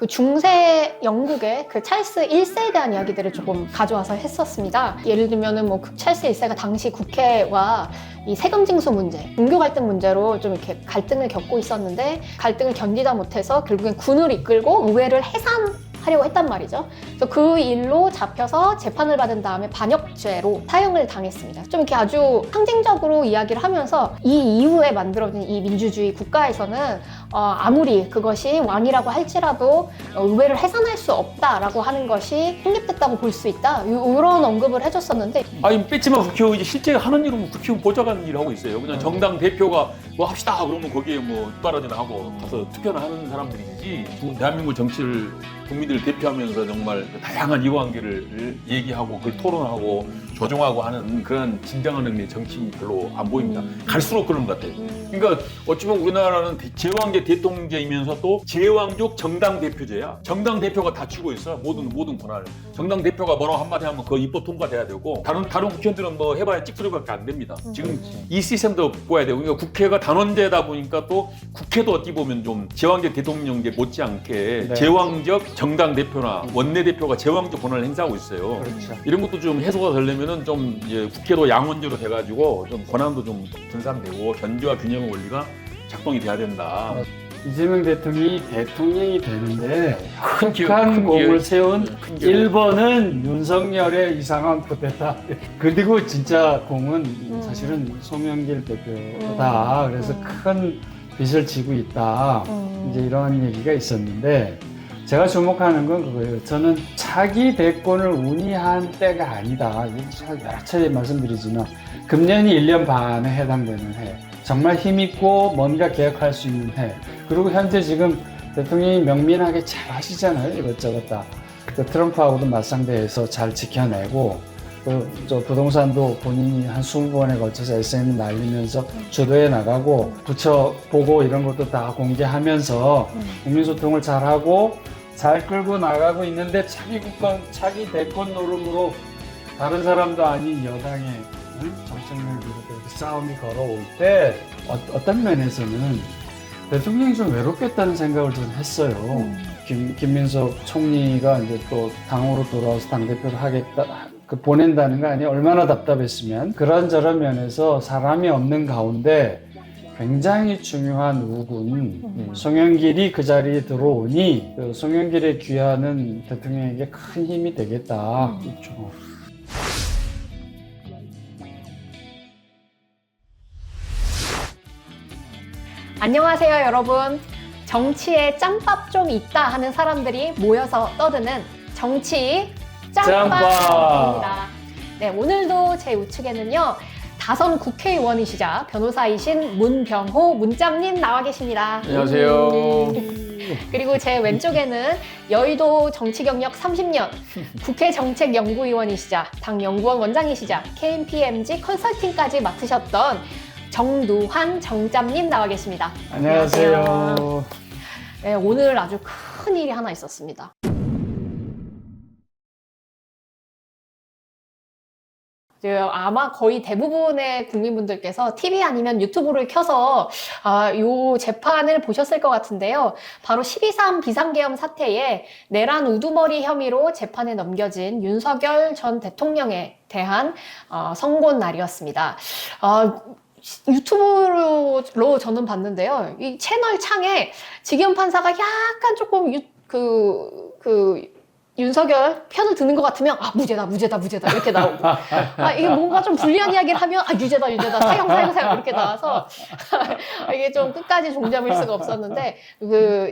그 중세 영국의 그 찰스 1세에 대한 이야기들을 조금 가져와서 했었습니다. 예를 들면은 뭐 찰스 1세가 당시 국회와 이 세금 징수 문제, 종교 갈등 문제로 좀 이렇게 갈등을 겪고 있었는데 갈등을 견디다 못해서 결국엔 군을 이끌고 의회를 해산하려고 했단 말이죠. 그래서 그 일로 잡혀서 재판을 받은 다음에 반역죄로 사형을 당했습니다. 좀 이렇게 아주 상징적으로 이야기를 하면서 이 이후에 만들어진 이 민주주의 국가에서는 아무리 그것이 왕이라고 할지라도 의회를 해산할 수 없다라고 하는 것이 성립됐다고 볼 수 있다. 이런 언급을 해줬었는데 아니 뺐지만 국회의원 이제 실제 하는 일은 국회의원 보좌관 일을 하고 있어요. 그냥 정당 대표가 뭐 합시다 그러면 거기에 뭐 뒷바라지나 하고 가서 투표나 하는 사람들이지 대한민국 정치를 국민들을 대표하면서 정말 다양한 이해관계를 얘기하고 그걸 토론하고 조정하고 하는 그런 진정한 의미의 정치 별로 안 보입니다. 갈수록 그런 것 같아요. 그러니까 어찌 보면 우리나라는 제왕제 대통령제이면서 또 제왕족 정당 대표제야. 정당 대표가 다 쥐고 있어. 모든 권한을. 정당 대표가 뭐라고 한마디 하면 그 입법 통과돼야 되고 다른 국회의원들은 뭐 해봐야 찍소리밖에 안 됩니다. 지금 이 시스템도 보아야 되고 그러니까 국회가 단원제다 보니까 또 국회도 어찌 보면 좀 제왕제 대통령제 못지않게 네. 제왕적 정당 대표나 원내대표가 제왕적 권한을 행사하고 있어요. 그렇죠. 이런 것도 좀 해소가 되려면은 좀 이제 국회도 양원제로 돼가지고 좀 권한도 좀 분산되고 견제와 균형의 원리가 작동이 돼야 된다. 이재명 대통령이 되는데 큰 큰 공을 세운 큰 기억. 1번은 윤석열의 이상한 쿠데타. 그리고 진짜 공은 사실은 송영길 대표다. 그래서 큰 빚을 지고 있다. 이제 이런 얘기가 있었는데 제가 주목하는 건 그거예요. 저는 차기 대권을 운이한 때가 아니다. 여러 차례 말씀드리지만 금년이 1년 반에 해당되는 해. 정말 힘있고 뭔가 개혁할 수 있는 해. 그리고 현재 지금 대통령이 명민하게 잘 하시잖아요. 이것저것 다. 그 트럼프하고도 맞상대해서 잘 지켜내고 저 부동산도 본인이 한 20번에 걸쳐서 SNS에 날리면서 주도해 나가고 부처 보고 이런 것도 다 공개하면서 국민소통을 잘하고 잘 끌고 나가고 있는데 차기 대권 노름으로 다른 사람도 아닌 여당의 정책을 비롯해서 싸움이 걸어올 때 어떤 면에서는 대통령이 좀 외롭겠다는 생각을 좀 했어요. 김민석 총리가 이제 또 당으로 돌아와서 당대표를 하겠다, 보낸다는 거 아니에요? 얼마나 답답했으면. 그런저런 면에서 사람이 없는 가운데 굉장히 중요한 우군 송영길이 그 자리에 들어오니 그 송영길의 귀환은 대통령에게 큰 힘이 되겠다. 그렇죠. 안녕하세요, 여러분. 정치에 짬밥 좀 있다 하는 사람들이 모여서 떠드는 정치 짬밥입니다. 네, 오늘도 제 우측에는요, 다선 국회의원이시자 변호사이신 문병호 문짬님 나와 계십니다. 안녕하세요. 그리고 제 왼쪽에는 여의도 정치 경력 30년, 국회 정책연구위원이시자 당 연구원 원장이시자 KMPMG 컨설팅까지 맡으셨던 정두환 정짬님 나와 계십니다. 안녕하세요. 네, 오늘 아주 큰 일이 하나 있었습니다. 아마 거의 대부분의 국민분들께서 TV 아니면 유튜브를 켜서 이 재판을 보셨을 것 같은데요. 바로 12.3 비상계엄 사태에 내란 우두머리 혐의로 재판에 넘겨진 윤석열 전 대통령에 대한 선고 날이었습니다. 유튜브로 저는 봤는데요. 이 채널 창에 지기현 판사가 약간 조금 윤석열 편을 드는 것 같으면 무죄다 이렇게 나오고 이게 뭔가 좀 불리한 이야기를 하면 유죄다 사형 이렇게 나와서 이게 좀 끝까지 종잡을 수가 없었는데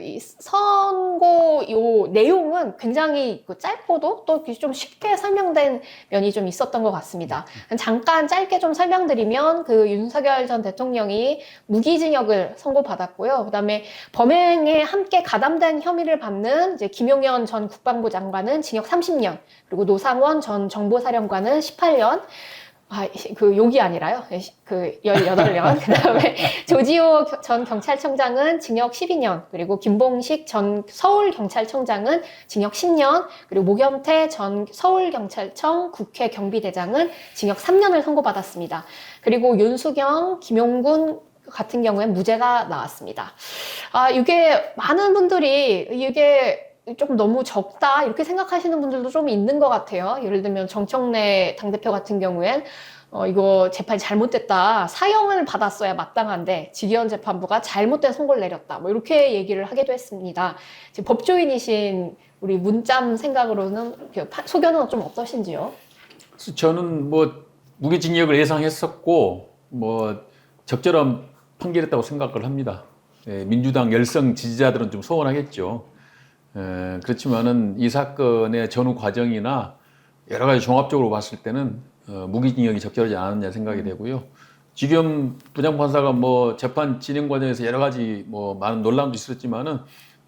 이 선고 요 내용은 굉장히 짧고도 또 좀 쉽게 설명된 면이 좀 있었던 것 같습니다. 잠깐 짧게 좀 설명드리면 그 윤석열 전 대통령이 무기징역을 선고받았고요. 그다음에 범행에 함께 가담된 혐의를 받는 이제 김용현 전 국방부 장관은 징역 30년, 그리고 노상원 전 정보사령관은 18년, 욕이 아니라요. 18년. 그 다음에 조지호 전 경찰청장은 징역 12년, 그리고 김봉식 전 서울경찰청장은 징역 10년, 그리고 모겸태 전 서울경찰청 국회 경비대장은 징역 3년을 선고받았습니다. 그리고 윤수경, 김용군 같은 경우엔 무죄가 나왔습니다. 이게 많은 분들이 이게 조금 너무 적다 이렇게 생각하시는 분들도 좀 있는 것 같아요. 예를 들면 정청래 당대표 같은 경우엔 이거 재판이 잘못됐다. 사형을 받았어야 마땅한데 직위원 재판부가 잘못된 선고를 내렸다. 뭐 이렇게 얘기를 하기도 했습니다. 지금 법조인이신 우리 문짬 생각으로는 소견은 좀 어떠신지요? 저는 뭐 무기징역을 예상했었고 뭐 적절한 판결이었다고 생각을 합니다. 민주당 열성 지지자들은 좀 소원하겠죠. 그렇지만은 이 사건의 전후 과정이나 여러 가지 종합적으로 봤을 때는 무기징역이 적절하지 않았냐 생각이 되고요. 지금 부장판사가 뭐 재판 진행 과정에서 여러 가지 뭐 많은 논란도 있었지만은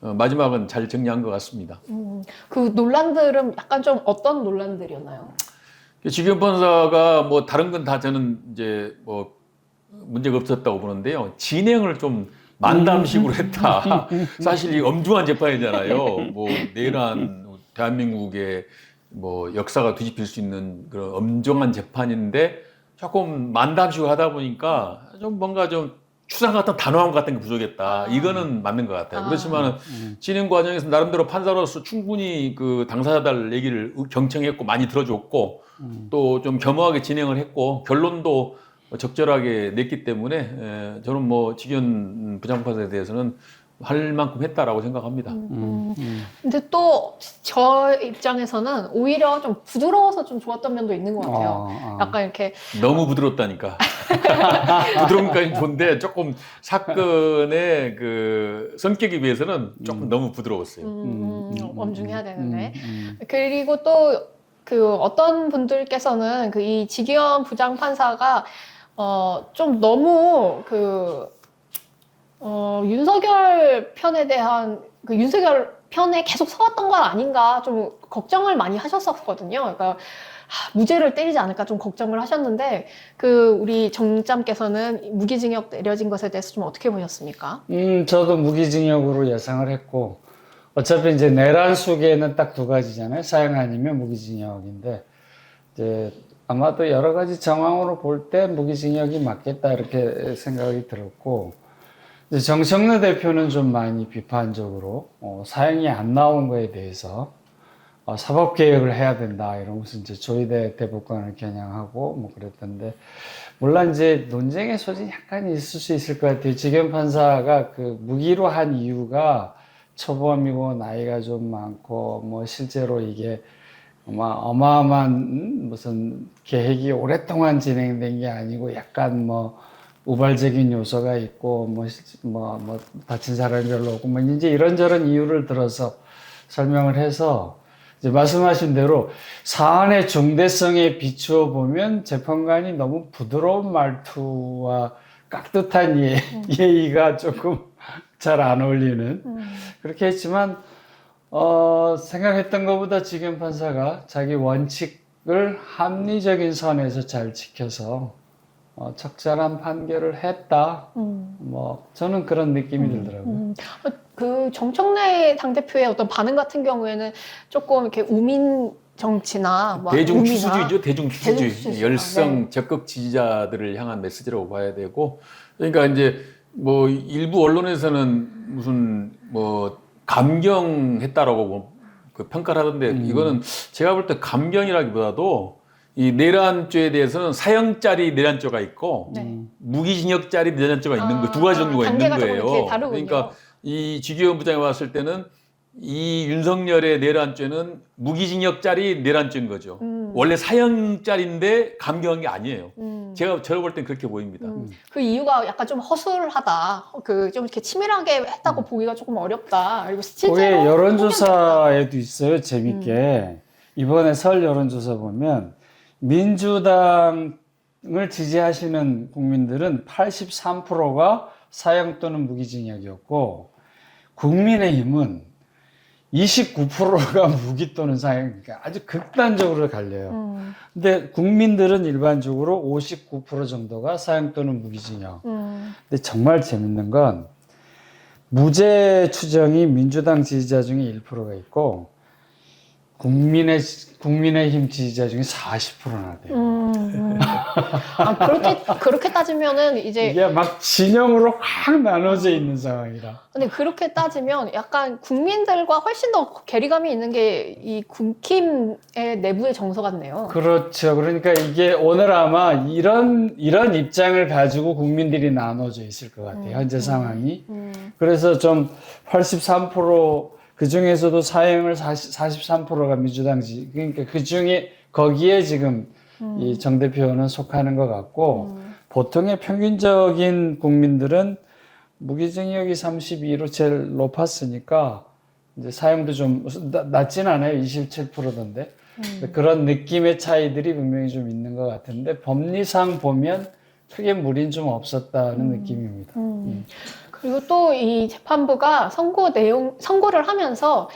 마지막은 잘 정리한 것 같습니다. 그 논란들은 약간 좀 어떤 논란들이었나요? 지금 판사가 뭐 다른 건 다 저는 이제 뭐 문제가 없었다고 보는데요. 진행을 좀 만담식으로 했다. 사실 이 엄중한 재판이잖아요. 뭐 내란 대한민국의 뭐 역사가 뒤집힐 수 있는 그런 엄중한 재판인데 조금 만담식으로 하다 보니까 좀 뭔가 좀 추상 같은 단호함 같은 게 부족했다. 이거는 맞는 것 같아요. 그렇지만 진행 과정에서 나름대로 판사로서 충분히 그 당사자들 얘기를 경청했고 많이 들어줬고 또 좀 겸허하게 진행을 했고 결론도 적절하게 냈기 때문에 저는 뭐 직위원 부장판사에 대해서는 할 만큼 했다라고 생각합니다. 근데 또 저 입장에서는 오히려 좀 부드러워서 좀 좋았던 면도 있는 것 같아요. 약간 이렇게 너무 부드럽다니까. 부드러운 까지 좋은데 조금 사건의 그 성격에 비해서는 조금 너무 부드러웠어요. 엄중해야 되는데. 그리고 또 그 어떤 분들께서는 그 이 직위원 부장판사가 좀 너무 윤석열 편에 대한 그 윤석열 편에 계속 서왔던 건 아닌가 좀 걱정을 많이 하셨었거든요. 그러니까 무죄를 때리지 않을까 좀 걱정을 하셨는데 그 우리 정짬께서는 무기징역 내려진 것에 대해서 좀 어떻게 보셨습니까? 저도 무기징역으로 예상을 했고 어차피 이제 내란 속에는 딱 두 가지잖아요. 사형 아니면 무기징역인데 이제 아마도 여러 가지 정황으로 볼 때 무기징역이 맞겠다 이렇게 생각이 들었고 이제 정청래 대표는 좀 많이 비판적으로 사형이 안 나온 거에 대해서 사법개혁을 해야 된다 이러면서 이제 조희대 대법관을 겨냥하고 뭐 그랬던데 물론 이제 논쟁의 소지는 약간 있을 수 있을 것 같아요. 직위원 판사가 그 무기로 한 이유가 초범이고 나이가 좀 많고 뭐 실제로 이게 어마어마한 무슨 계획이 오랫동안 진행된 게 아니고 약간 뭐 우발적인 요소가 있고 뭐 다친 사람이 별로 없고 뭐 이제 이런저런 이유를 들어서 설명을 해서 이제 말씀하신 대로 사안의 중대성에 비추어 보면 재판관이 너무 부드러운 말투와 깍듯한 예의가 조금 잘 안 어울리는 그렇게 했지만 생각했던 것보다 직위원 판사가 자기 원칙을 합리적인 선에서 잘 지켜서 적절한 판결을 했다. 뭐 저는 그런 느낌이 들더라고요. 그 정청래 당대표의 어떤 반응 같은 경우에는 조금 이렇게 우민 정치나 뭐 대중 우미나 추수주의죠. 대중 추수주의. 추수주의. 열성 네. 적극 지지자들을 향한 메시지라고 봐야 되고 그러니까 이제 뭐 일부 언론에서는 무슨 뭐 감경했다라고 뭐 그 평가를 하던데 이거는 제가 볼 때 감경이라기보다도 이 내란죄에 대해서는 사형짜리 내란죄가 있고 네. 무기징역짜리 내란죄가 있는 거 두 가지 종류가 있는 단계가 조금 거예요. 이렇게 다르군요. 그러니까 이 직위원 부장이 봤을 때는 이 윤석열의 내란죄는 무기징역짜리 내란죄인 거죠. 원래 사형짜리인데 감경한 게 아니에요. 제가 볼 땐 그렇게 보입니다. 그 이유가 약간 좀 허술하다. 그 좀 이렇게 치밀하게 했다고 보기가 조금 어렵다. 그리고 실제로 그게 여론조사에도 있어요. 재밌게 이번에 설 여론조사 보면 민주당을 지지하시는 국민들은 83%가 사형 또는 무기징역이었고 국민의힘은 29%가 무기 또는 사형, 그러니까 아주 극단적으로 갈려요. 근데 국민들은 일반적으로 59% 정도가 사형 또는 무기징역. 근데 정말 재밌는 건 무죄 추정이 민주당 지지자 중에 1%가 있고 국민의힘 지지자 중에 40%나 돼요. 아, 그렇게 따지면은 이제 이게 막 진영으로 확 나눠져 있는 상황이라. 근데 그렇게 따지면 약간 국민들과 훨씬 더 괴리감이 있는 게 이 국힘의 내부의 정서 같네요. 그렇죠. 그러니까 이게 오늘 아마 이런 입장을 가지고 국민들이 나눠져 있을 것 같아요. 현재 상황이. 그래서 좀 83%, 그 중에서도 사형을 43%가 민주당지. 그러니까 그 중에 거기에 지금 이 정 대표는 속하는 것 같고, 보통의 평균적인 국민들은 무기징역이 32로 제일 높았으니까 이제 사형도 좀 낮진 않아요. 27%던데. 그런 느낌의 차이들이 분명히 좀 있는 것 같은데 법리상 보면 크게 무리는 좀 없었다는 느낌입니다. 그리고 또 이 재판부가 선고를 하면서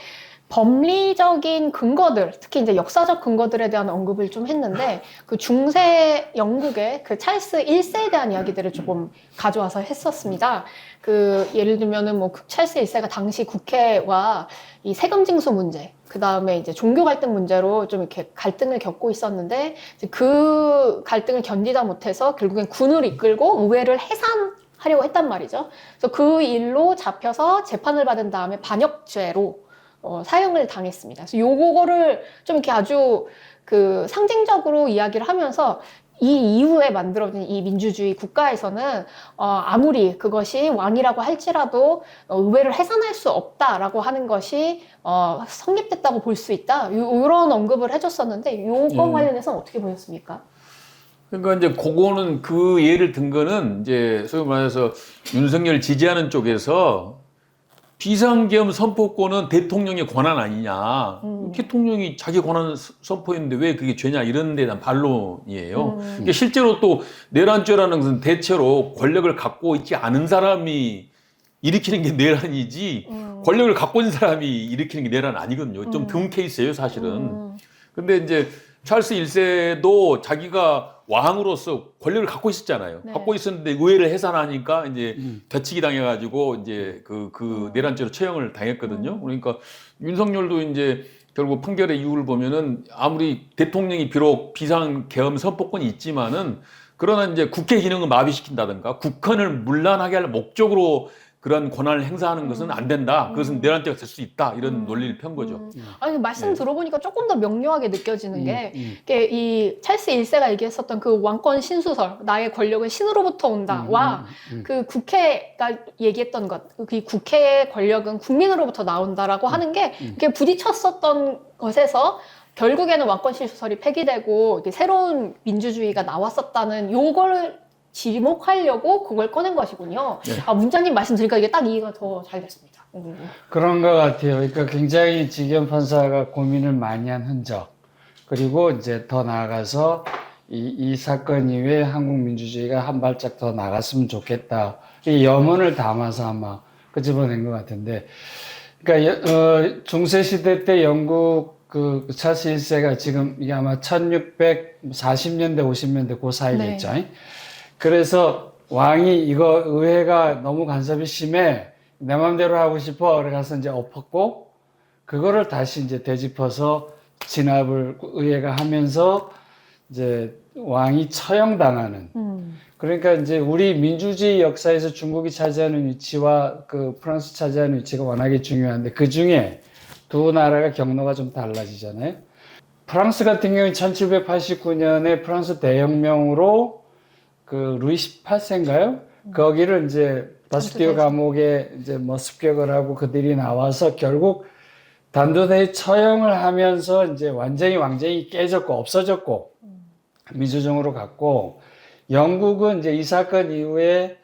법리적인 근거들, 특히 이제 역사적 근거들에 대한 언급을 좀 했는데, 그 중세 영국의 그 찰스 1세에 대한 이야기들을 조금 가져와서 했었습니다. 그 예를 들면은 뭐 찰스 1세가 당시 국회와 이 세금 징수 문제, 그 다음에 이제 종교 갈등 문제로 좀 이렇게 갈등을 겪고 있었는데, 이제 그 갈등을 견디다 못해서 결국엔 군을 이끌고 의회를 해산하려고 했단 말이죠. 그래서 그 일로 잡혀서 재판을 받은 다음에 반역죄로 사형을 당했습니다. 그래서 요거를 좀 이렇게 아주 그 상징적으로 이야기를 하면서 이 이후에 만들어진 이 민주주의 국가에서는 아무리 그것이 왕이라고 할지라도 의회를 해산할 수 없다라고 하는 것이 성립됐다고 볼 수 있다. 이런 언급을 해줬었는데 요거 관련해서는 어떻게 보셨습니까? 그러니까 이제 그거는 그 예를 든 거는 이제 소위 말해서 윤석열 지지하는 쪽에서 비상계엄 선포권은 대통령의 권한 아니냐. 대통령이 자기 권한 선포했는데 왜 그게 죄냐 이런 데 대한 반론이에요. 그러니까 실제로 또 내란죄라는 것은 대체로 권력을 갖고 있지 않은 사람이 일으키는 게 내란이지 권력을 갖고 있는 사람이 일으키는 게 내란 아니거든요. 좀 드문 케이스예요, 사실은. 근데 이제 찰스 1세도 자기가 왕으로서 권력을 갖고 있었잖아요. 네. 갖고 있었는데 의회를 해산하니까 이제 되치기 당해가지고 이제 그 내란죄로 처형을 당했거든요. 그러니까 윤석열도 이제 결국 판결의 이유를 보면은 아무리 대통령이 비록 비상계엄 선포권이 있지만은 그러나 이제 국회 기능을 마비시킨다든가 국헌을 문란하게 할 목적으로 그런 권한을 행사하는 것은 안 된다. 그것은 내란죄가 될 수 있다. 이런 논리를 편 거죠. 아니 말씀 들어보니까 조금 더 명료하게 느껴지는 게 이게 이 찰스 1세가 얘기했었던 그 왕권 신수설, 나의 권력은 신으로부터 온다와 그 국회가 얘기했던 것, 그 국회의 권력은 국민으로부터 나온다라고 하는 게 이렇게 부딪혔었던 것에서 결국에는 왕권 신수설이 폐기되고 이렇게 새로운 민주주의가 나왔었다는 요거를 지목하려고 그걸 꺼낸 것이군요. 네. 아, 문자님 말씀 드리니까 이게 딱 이해가 더 잘 됐습니다. 그런 것 같아요. 그러니까 굉장히 지경 판사가 고민을 많이 한 흔적. 그리고 이제 더 나아가서 이 사건 이후에 한국 민주주의가 한 발짝 더 나갔으면 좋겠다. 이 염원을 담아서 아마 끄집어낸 것 같은데. 그러니까 중세 시대 때 영국 그 찰스 1세가 지금 이게 아마 1640년대 50년대 그 사이겠죠. 네. 그래서 왕이 이거 의회가 너무 간섭이 심해. 내 맘대로 하고 싶어. 그래 가서 이제 엎었고, 그거를 다시 이제 되짚어서 진압을 의회가 하면서 이제 왕이 처형당하는. 그러니까 이제 우리 민주주의 역사에서 중국이 차지하는 위치와 그 프랑스 차지하는 위치가 워낙에 중요한데 그 중에 두 나라가 경로가 좀 달라지잖아요. 프랑스 같은 경우는 1789년에 프랑스 대혁명으로 그 루이 18세인가요? 거기를 이제 바스티유 감옥에 이제 뭐 습격을 하고 그들이 나와서 결국 단두대에 처형을 하면서 이제 완전히 왕정이 깨졌고 없어졌고 민주정으로 갔고 영국은 이제 이 사건 이후에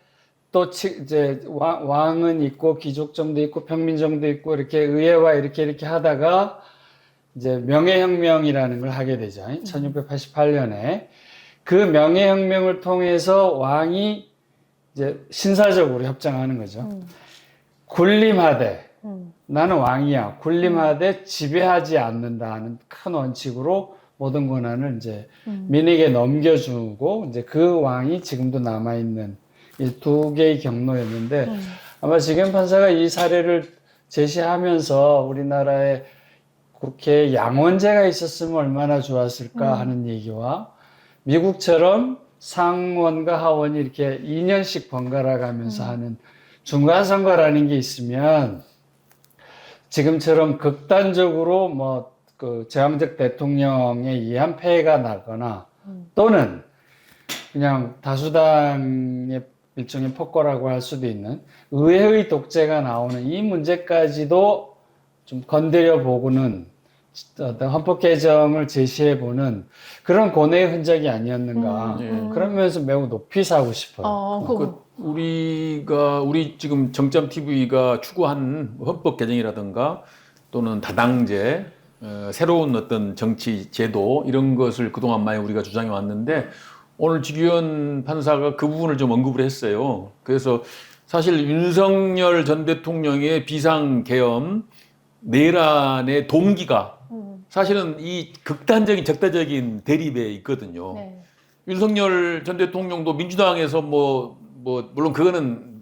또 이제 왕은 있고 귀족정도 있고 평민정도 있고 이렇게 의회와 이렇게 하다가 이제 명예혁명이라는 걸 하게 되죠. 1688년에. 그 명예혁명을 통해서 왕이 이제 신사적으로 협정하는 거죠. 군림하되, 나는 왕이야. 군림하되 지배하지 않는다는 큰 원칙으로 모든 권한을 이제 민에게 넘겨주고, 이제 그 왕이 지금도 남아있는 이 두 개의 경로였는데, 아마 지경 판사가 이 사례를 제시하면서 우리나라의 그렇게 양원제가 있었으면 얼마나 좋았을까 하는 얘기와 미국처럼 상원과 하원이 이렇게 2년씩 번갈아 가면서 하는 중간선거라는 게 있으면 지금처럼 극단적으로 뭐 그 제왕적 대통령에 의한 폐해가 나거나 또는 그냥 다수당의 일종의 폭거라고 할 수도 있는 의회의 독재가 나오는 이 문제까지도 좀 건드려 보고는 어떤 헌법 개정을 제시해 보는 그런 고뇌의 흔적이 아니었는가. 그런 면에서 매우 높이 사고 싶어요. 우리 지금 정점 TV가 추구한 헌법 개정이라든가 또는 다당제, 새로운 어떤 정치 제도 이런 것을 그동안 많이 우리가 주장해 왔는데 오늘 지규현 판사가 그 부분을 좀 언급을 했어요. 그래서 사실 윤석열 전 대통령의 비상계엄 내란의 동기가 사실은 이 극단적인 적대적인 대립에 있거든요. 네. 윤석열 전 대통령도 민주당에서 물론 그거는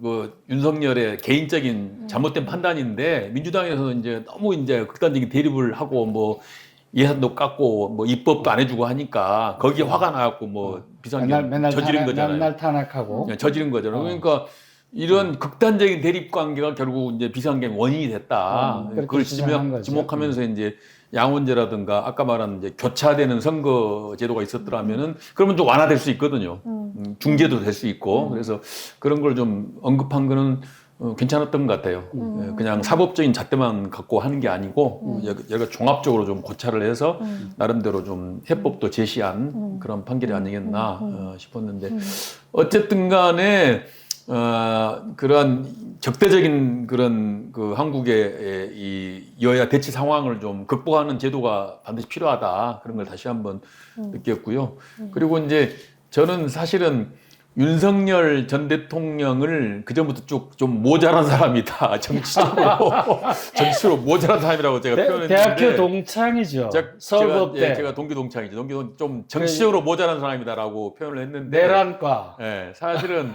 윤석열의 개인적인 잘못된 판단인데 민주당에서 이제 너무 이제 극단적인 대립을 하고 예산도 깎고 입법도 안 해주고 하니까 거기에 화가 나갖고 비상계엄 맨날 저지른 거잖아요. 맨날 탄핵하고 저지른 거잖아요. 그러니까 이런 극단적인 대립 관계가 결국 이제 비상계엄 원인이 됐다. 그걸 지목하면서 이제 양원제라든가 아까 말한 이제 교차되는 선거 제도가 있었더라면은 그러면 좀 완화될 수 있거든요. 중재도 될 수 있고 그래서 그런 걸 좀 언급한 거는 괜찮았던 것 같아요. 그냥 사법적인 잣대만 갖고 하는 게 아니고 여기가 종합적으로 좀 고찰을 해서 나름대로 좀 해법도 제시한 그런 판결이 아니겠나 싶었는데 어쨌든 간에 그런 적대적인 그런 그 한국의 이 여야 대치 상황을 좀 극복하는 제도가 반드시 필요하다. 그런 걸 다시 한번 느꼈고요. 그리고 이제 저는 사실은 윤석열 전 대통령을 그전부터 쭉 좀 모자란 사람이다. 정치적으로 모자란 사람이라고 제가 표현했는데. 대학교 동창이죠. 서울법대. 제가 동기 동창이죠. 좀 정치적으로 모자란 사람이다라고 표현을 했는데. 내란과. 네, 사실은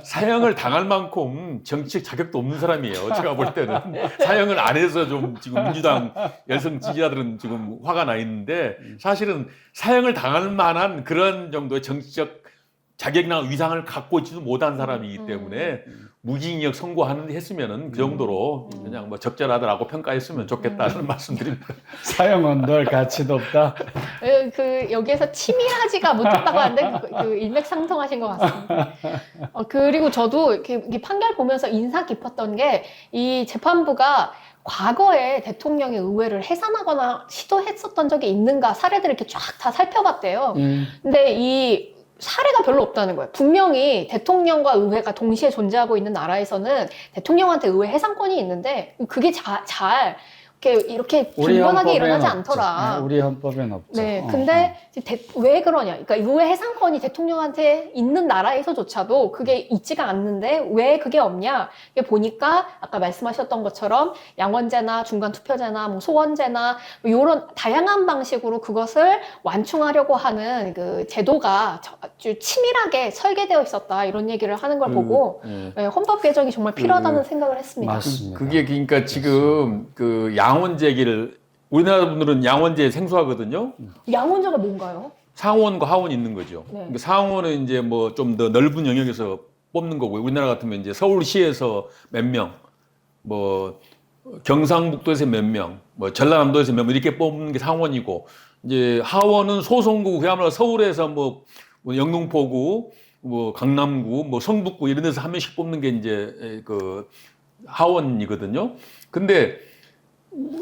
사형을 당할 만큼 정치적 자격도 없는 사람이에요. 제가 볼 때는 사형을 안 해서 좀 지금 민주당 열성 지지자들은 지금 화가 나 있는데 사실은 사형을 당할 만한 그런 정도의 정치적 자격이나 위상을 갖고 있지도 못한 사람이기 때문에 무기징역 선고했으면은 그 정도로 그냥 적절하다라고 평가했으면 좋겠다는 말씀드립니다. 사형 언도할 가치도 없다. 여기에서 치밀하지가 못했다고 하는데 일맥상통하신 것 같습니다. 그리고 저도 이렇게 판결 보면서 인상 깊었던 게 이 재판부가 과거에 대통령의 의회를 해산하거나 시도했었던 적이 있는가 사례들을 이렇게 쫙 다 살펴봤대요. 근데 이 사례가 별로 없다는 거예요. 분명히 대통령과 의회가 동시에 존재하고 있는 나라에서는 대통령한테 의회 해산권이 있는데 그게 잘 이렇게 빈번하게 일어나지 않더라. 우리 헌법에는 없죠. 네, 근데 왜 그러냐? 그러니까 의회 해상권이 대통령한테 있는 나라에서조차도 그게 있지가 않는데 왜 그게 없냐? 이게 보니까 아까 말씀하셨던 것처럼 양원제나 중간투표제나 소원제나 이런 다양한 방식으로 그것을 완충하려고 하는 그 제도가 아주 치밀하게 설계되어 있었다 이런 얘기를 하는 걸 보고 네, 헌법 개정이 정말 필요하다는 생각을 했습니다. 맞습니다. 그게 그러니까 지금 그 양원제 얘기를 우리나라 분들은 양원제 생소하거든요. 양원제가 뭔가요? 상원과 하원이 있는 거죠. 네. 그러니까 상원은 이제 좀 더 넓은 영역에서 뽑는 거고 우리나라 같으면 이제 서울시에서 몇 명, 경상북도에서 몇 명, 전라남도에서 몇 명 이렇게 뽑는 게 상원이고 이제 하원은 소송구 그야말로 서울에서 영등포구, 강남구, 성북구 이런 데서 한 명씩 뽑는 게 이제 그 하원이거든요. 근데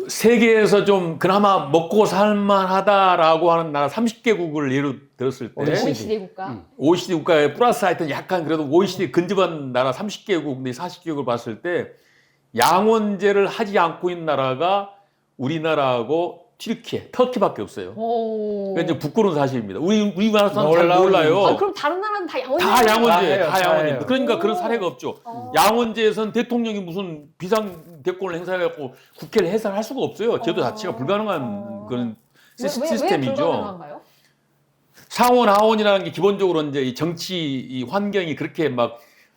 세계에서 좀 그나마 먹고 살만하다라고 하는 나라 30개국을 예로 들었을 때 OECD 국가. OECD 국가에 플러스 하여튼 약간 그래도 OECD 근접한 나라 30개국, 근데 40개국을 봤을 때 양원제를 하지 않고 있는 나라가 우리나라하고 터키밖에 없어요. 그러니까 이제 부끄러운 사실입니다. 우리나라 사람 잘 몰라요. 그럼 다른 나라는 다 양원제? 다 양원제, 다 양원제입니다. 그러니까 그런 사례가 없죠. 양원제에서는 대통령이 무슨 비상대권을 행사해갖고 국회를 해산할 수가 없어요. 제도 자체가 불가능한 그런 시스템이죠. 왜 불가능한가요? 상원, 하원이라는 게 기본적으로 이제 이 정치 이 환경이 그렇게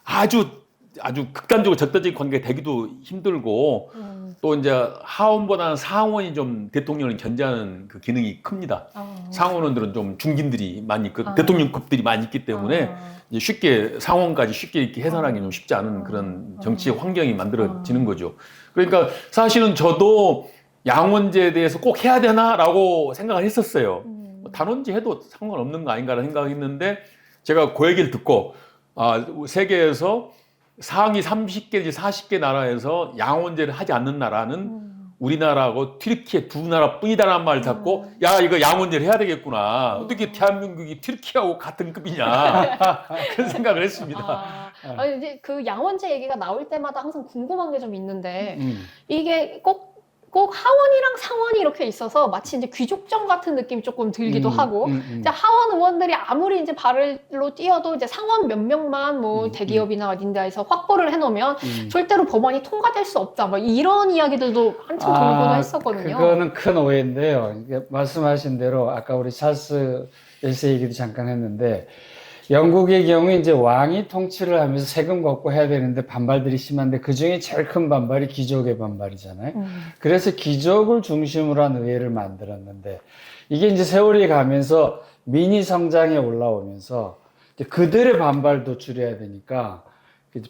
아주 아주 극단적으로 적대적인 관계가 되기도 힘들고 또 이제 하원보다는 상원이 좀 대통령을 견제하는 그 기능이 큽니다. 상원원들은 좀 중진들이 많이 있고 대통령급들이 많이 있기 때문에 이제 쉽게 상원까지 쉽게 이렇게 해산하기 좀 쉽지 않은 그런 정치 환경이 만들어지는 거죠. 그러니까 사실은 저도 양원제에 대해서 꼭 해야 되나라고 생각을 했었어요. 단원제 해도 상관없는 거 아닌가라는 생각을 했는데 제가 그 얘기를 듣고 세계에서 상위 30개, 40개 나라에서 양원제를 하지 않는 나라는 우리나라하고 튀르키예 두 나라뿐이다라는 말을 듣고 야 이거 양원제를 해야 되겠구나. 어떻게 대한민국이 튀르키예하고 같은 급이냐 그런 생각을 했습니다. 아니, 이제 그 양원제 얘기가 나올 때마다 항상 궁금한 게 좀 있는데 이게 꼭 하원이랑 상원이 이렇게 있어서 마치 이제 귀족정 같은 느낌이 조금 들기도 하고 이제 하원 의원들이 아무리 이제 발로 뛰어도 이제 상원 몇 명만 뭐 대기업이나 어딘가에서 확보를 해놓으면 절대로 법안이 통과될 수 없다. 뭐 이런 이야기들도 한참 돌고도 했었거든요. 그거는 큰 오해인데요. 이게 말씀하신 대로 아까 우리 찰스 1세 얘기도 잠깐 했는데 영국의 경우 이제 왕이 통치를 하면서 세금 걷고 해야 되는데 반발들이 심한데 그 중에 제일 큰 반발이 귀족의 반발이잖아요. 그래서 귀족을 중심으로 한 의회를 만들었는데 이게 이제 세월이 가면서 민의 성장에 올라오면서 이제 그들의 반발도 줄여야 되니까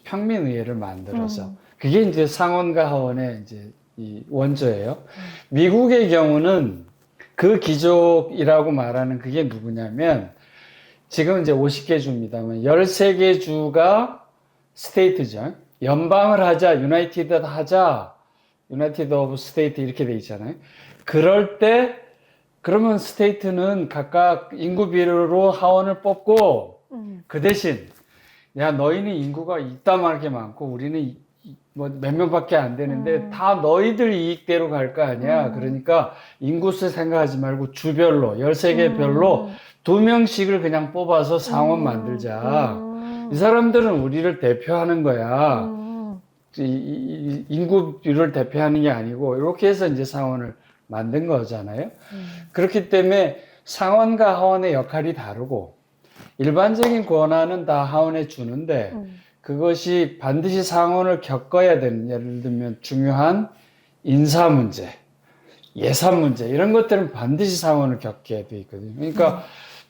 평민 의회를 만들어서 그게 이제 상원과 하원의 이제 이 원조예요. 미국의 경우는 그 귀족이라고 말하는 그게 누구냐면 지금 이제 50개 주입니다만 13개 주가 스테이트죠. 연방을 하자, 유나이티드 하자, 유나이티드 오브 스테이트 이렇게 돼 있잖아요. 그럴 때 그러면 스테이트는 각각 인구 비율로 하원을 뽑고 그 대신 야 너희는 인구가 이따만하게 많고 우리는 뭐 몇 명밖에 안 되는데 다 너희들 이익대로 갈 거 아니야. 그러니까 인구수 생각하지 말고 주별로 13개 별로 2명씩을 그냥 뽑아서 상원 만들자. 이 사람들은 우리를 대표하는 거야. 인구를 대표하는 게 아니고 이렇게 해서 이제 상원을 만든 거잖아요. 그렇기 때문에 상원과 하원의 역할이 다르고 일반적인 권한은 다 하원에 주는데 그것이 반드시 상원을 겪어야 되는 예를 들면 중요한 인사 문제, 예산 문제 이런 것들은 반드시 상원을 겪게 돼 있거든요. 그러니까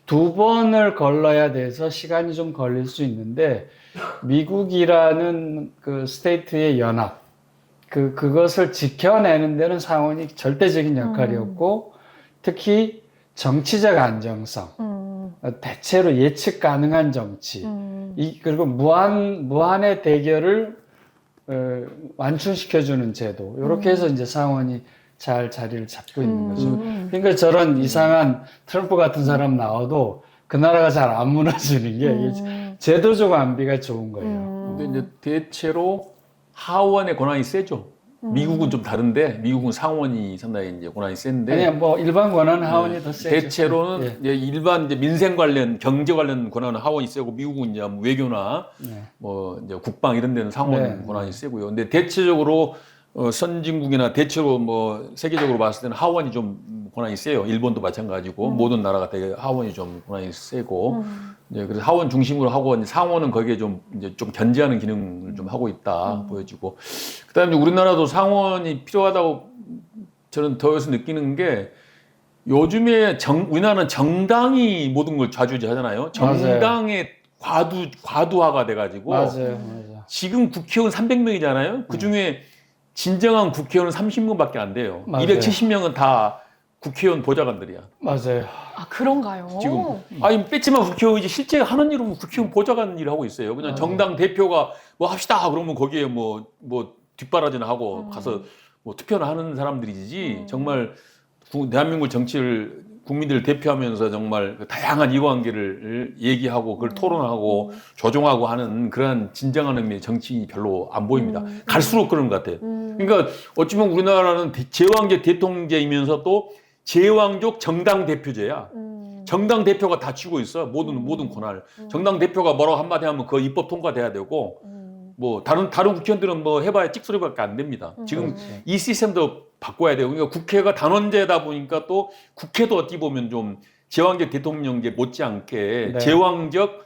2번을 걸러야 돼서 시간이 좀 걸릴 수 있는데 미국이라는 그 스테이트의 연합 그것을 지켜내는 데는 상원이 절대적인 역할이었고 특히 정치적 안정성 대체로 예측 가능한 정치 그리고 무한의 대결을 완충시켜주는 제도 이렇게 해서 이제 상원이 잘 자리를 잡고 있는 거죠. 그러니까 저런 이상한 트럼프 같은 사람 나와도 그 나라가 잘 안 무너지는 게 제도적 안비가 좋은 거예요. 근데 이제 대체로 하원의 권한이 세죠. 미국은 좀 다른데 미국은 상원이 상당히 이제 권한이 센데. 아니 뭐 일반 권한은 하원이 더 세죠. 대체로는 이제 일반 이제 민생 관련 경제 관련 권한은 하원이 세고 미국은 이제 뭐 외교나 뭐 이제 국방 이런 데는 상원 권한이 세고요. 근데 대체적으로 선진국이나 대체로 뭐 세계적으로 봤을 때는 하원이 좀 권한이 세요. 일본도 마찬가지고 모든 나라가 되게 하원이 좀 권한이 세고 그래서 하원 중심으로 하고 상원은 거기에 좀 이제 좀 견제하는 기능을 좀 하고 있다 보여지고 그다음에 우리나라도 상원이 필요하다고 저는 더해서 느끼는 게 요즘에 우리나라는 정당이 모든 걸 좌지우지하잖아요. 정당의 과두화가 돼가지고 맞아요. 지금 국회의원 300명이잖아요. 그 중에 진정한 국회의원은 30명밖에 안 돼요. 맞아요. 270명은 다 국회의원 보좌관들이야. 맞아요. 아 그런가요? 지금 아니 뺐지만 국회의원이 실제 하는 일은 국회의원 보좌관 일을 하고 있어요. 그냥 정당 대표가 뭐 합시다 그러면 거기에 뭐 뒷바라지나 하고 가서 뭐 투표를 하는 사람들이지 정말 대한민국 정치를 국민들을 대표하면서 정말 그 다양한 이해관계를 얘기하고 그걸 토론하고 조정하고 하는 그런 진정한 의미의 정치인이 별로 안 보입니다. 갈수록 그런 것 같아요. 그러니까 어찌 보면 우리나라는 제왕제 대통령제이면서 또 제왕족 정당 대표제야. 정당 대표가 다 쥐고 있어. 모든 권한을. 정당 대표가 뭐라고 한마디 하면 그 입법 통과돼야 되고 뭐 다른 국회의원들은 뭐 해봐야 찍소리밖에 안 됩니다. 지금 이 시스템도 바꿔야 돼요. 그러니까 국회가 단원제다 보니까 또 국회도 어찌 보면 좀 제왕적 대통령제 못지않게 제왕적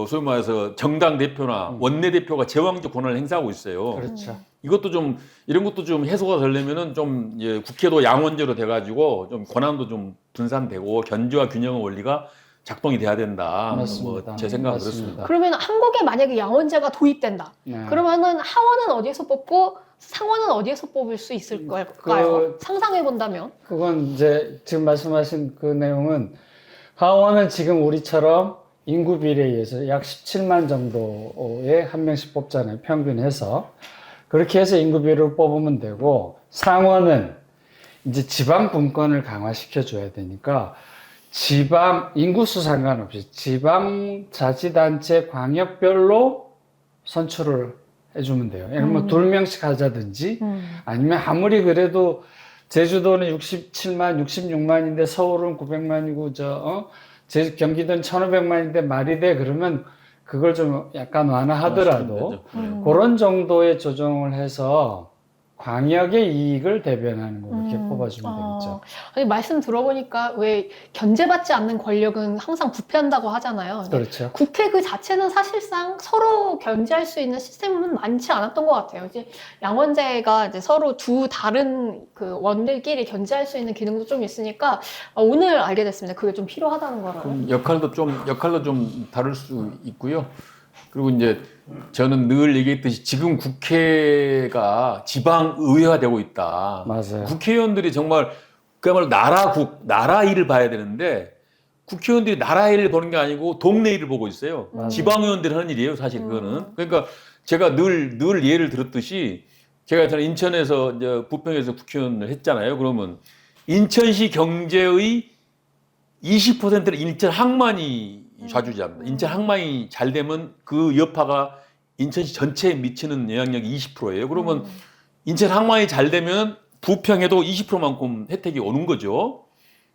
소위 말해서 정당 대표나 원내 대표가 제왕적 권한을 행사하고 있어요. 그렇죠. 이것도 좀 이런 것도 좀 해소가 되려면은 좀 국회도 양원제로 돼가지고 좀 권한도 좀 분산되고 견제와 균형의 원리가 작동이 돼야 된다. 맞습니다. 뭐 제 생각은 맞습니다. 그렇습니다. 그러면 한국에 만약에 양원제가 도입된다. 네. 그러면은 하원은 어디에서 뽑고 상원은 어디에서 뽑을 수 있을 걸까요? 상상해 본다면. 그건 이제 지금 말씀하신 그 내용은 하원은 지금 우리처럼 인구 비례에 의해서 약 17만 정도에 한 명씩 뽑잖아요. 평균해서. 그렇게 해서 인구 비례를 뽑으면 되고 상원은 이제 지방 분권을 강화시켜 줘야 되니까 지방 인구수 상관없이 지방 자치단체 광역별로 선출을 해주면 돼요. 예를 들면 2명씩 하자든지 아니면 아무리 그래도 제주도는 67만, 66만인데 서울은 900만이고 경기도는 1,500만인데 말이 돼 그러면 그걸 좀 약간 완화하더라도 그런 정도의 조정을 해서 광역의 이익을 대변하는 거 이렇게 뽑아주면 되겠죠. 아니, 말씀 들어보니까 왜 견제받지 않는 권력은 항상 부패한다고 하잖아요. 그렇죠. 국회 그 자체는 사실상 서로 견제할 수 있는 시스템은 많지 않았던 것 같아요. 이제 양원제가 이제 서로 두 다른 그 원들끼리 견제할 수 있는 기능도 좀 있으니까 오늘 알게 됐습니다. 그게 좀 필요하다는 거를. 역할도 좀 다를 수 있고요. 그리고 이제 저는 늘 얘기했듯이 지금 국회가 지방 의회화 되고 있다. 맞아요. 국회의원들이 정말 그야말로 나라 일을 봐야 되는데 국회의원들이 나라 일을 보는 게 아니고 동네 일을 보고 있어요. 지방의원들이 하는 일이에요, 사실 그거는. 그러니까 제가 늘 예를 들었듯이 저는 인천에서 이제 부평에서 국회의원을 했잖아요. 그러면 인천시 경제의 20%를 인천 항만이 좌주지합니다. 인천 항만이 잘 되면 그 여파가 인천시 전체에 미치는 영향력이 20%예요. 그러면 인천 항만이 잘 되면 부평에도 20%만큼 혜택이 오는 거죠.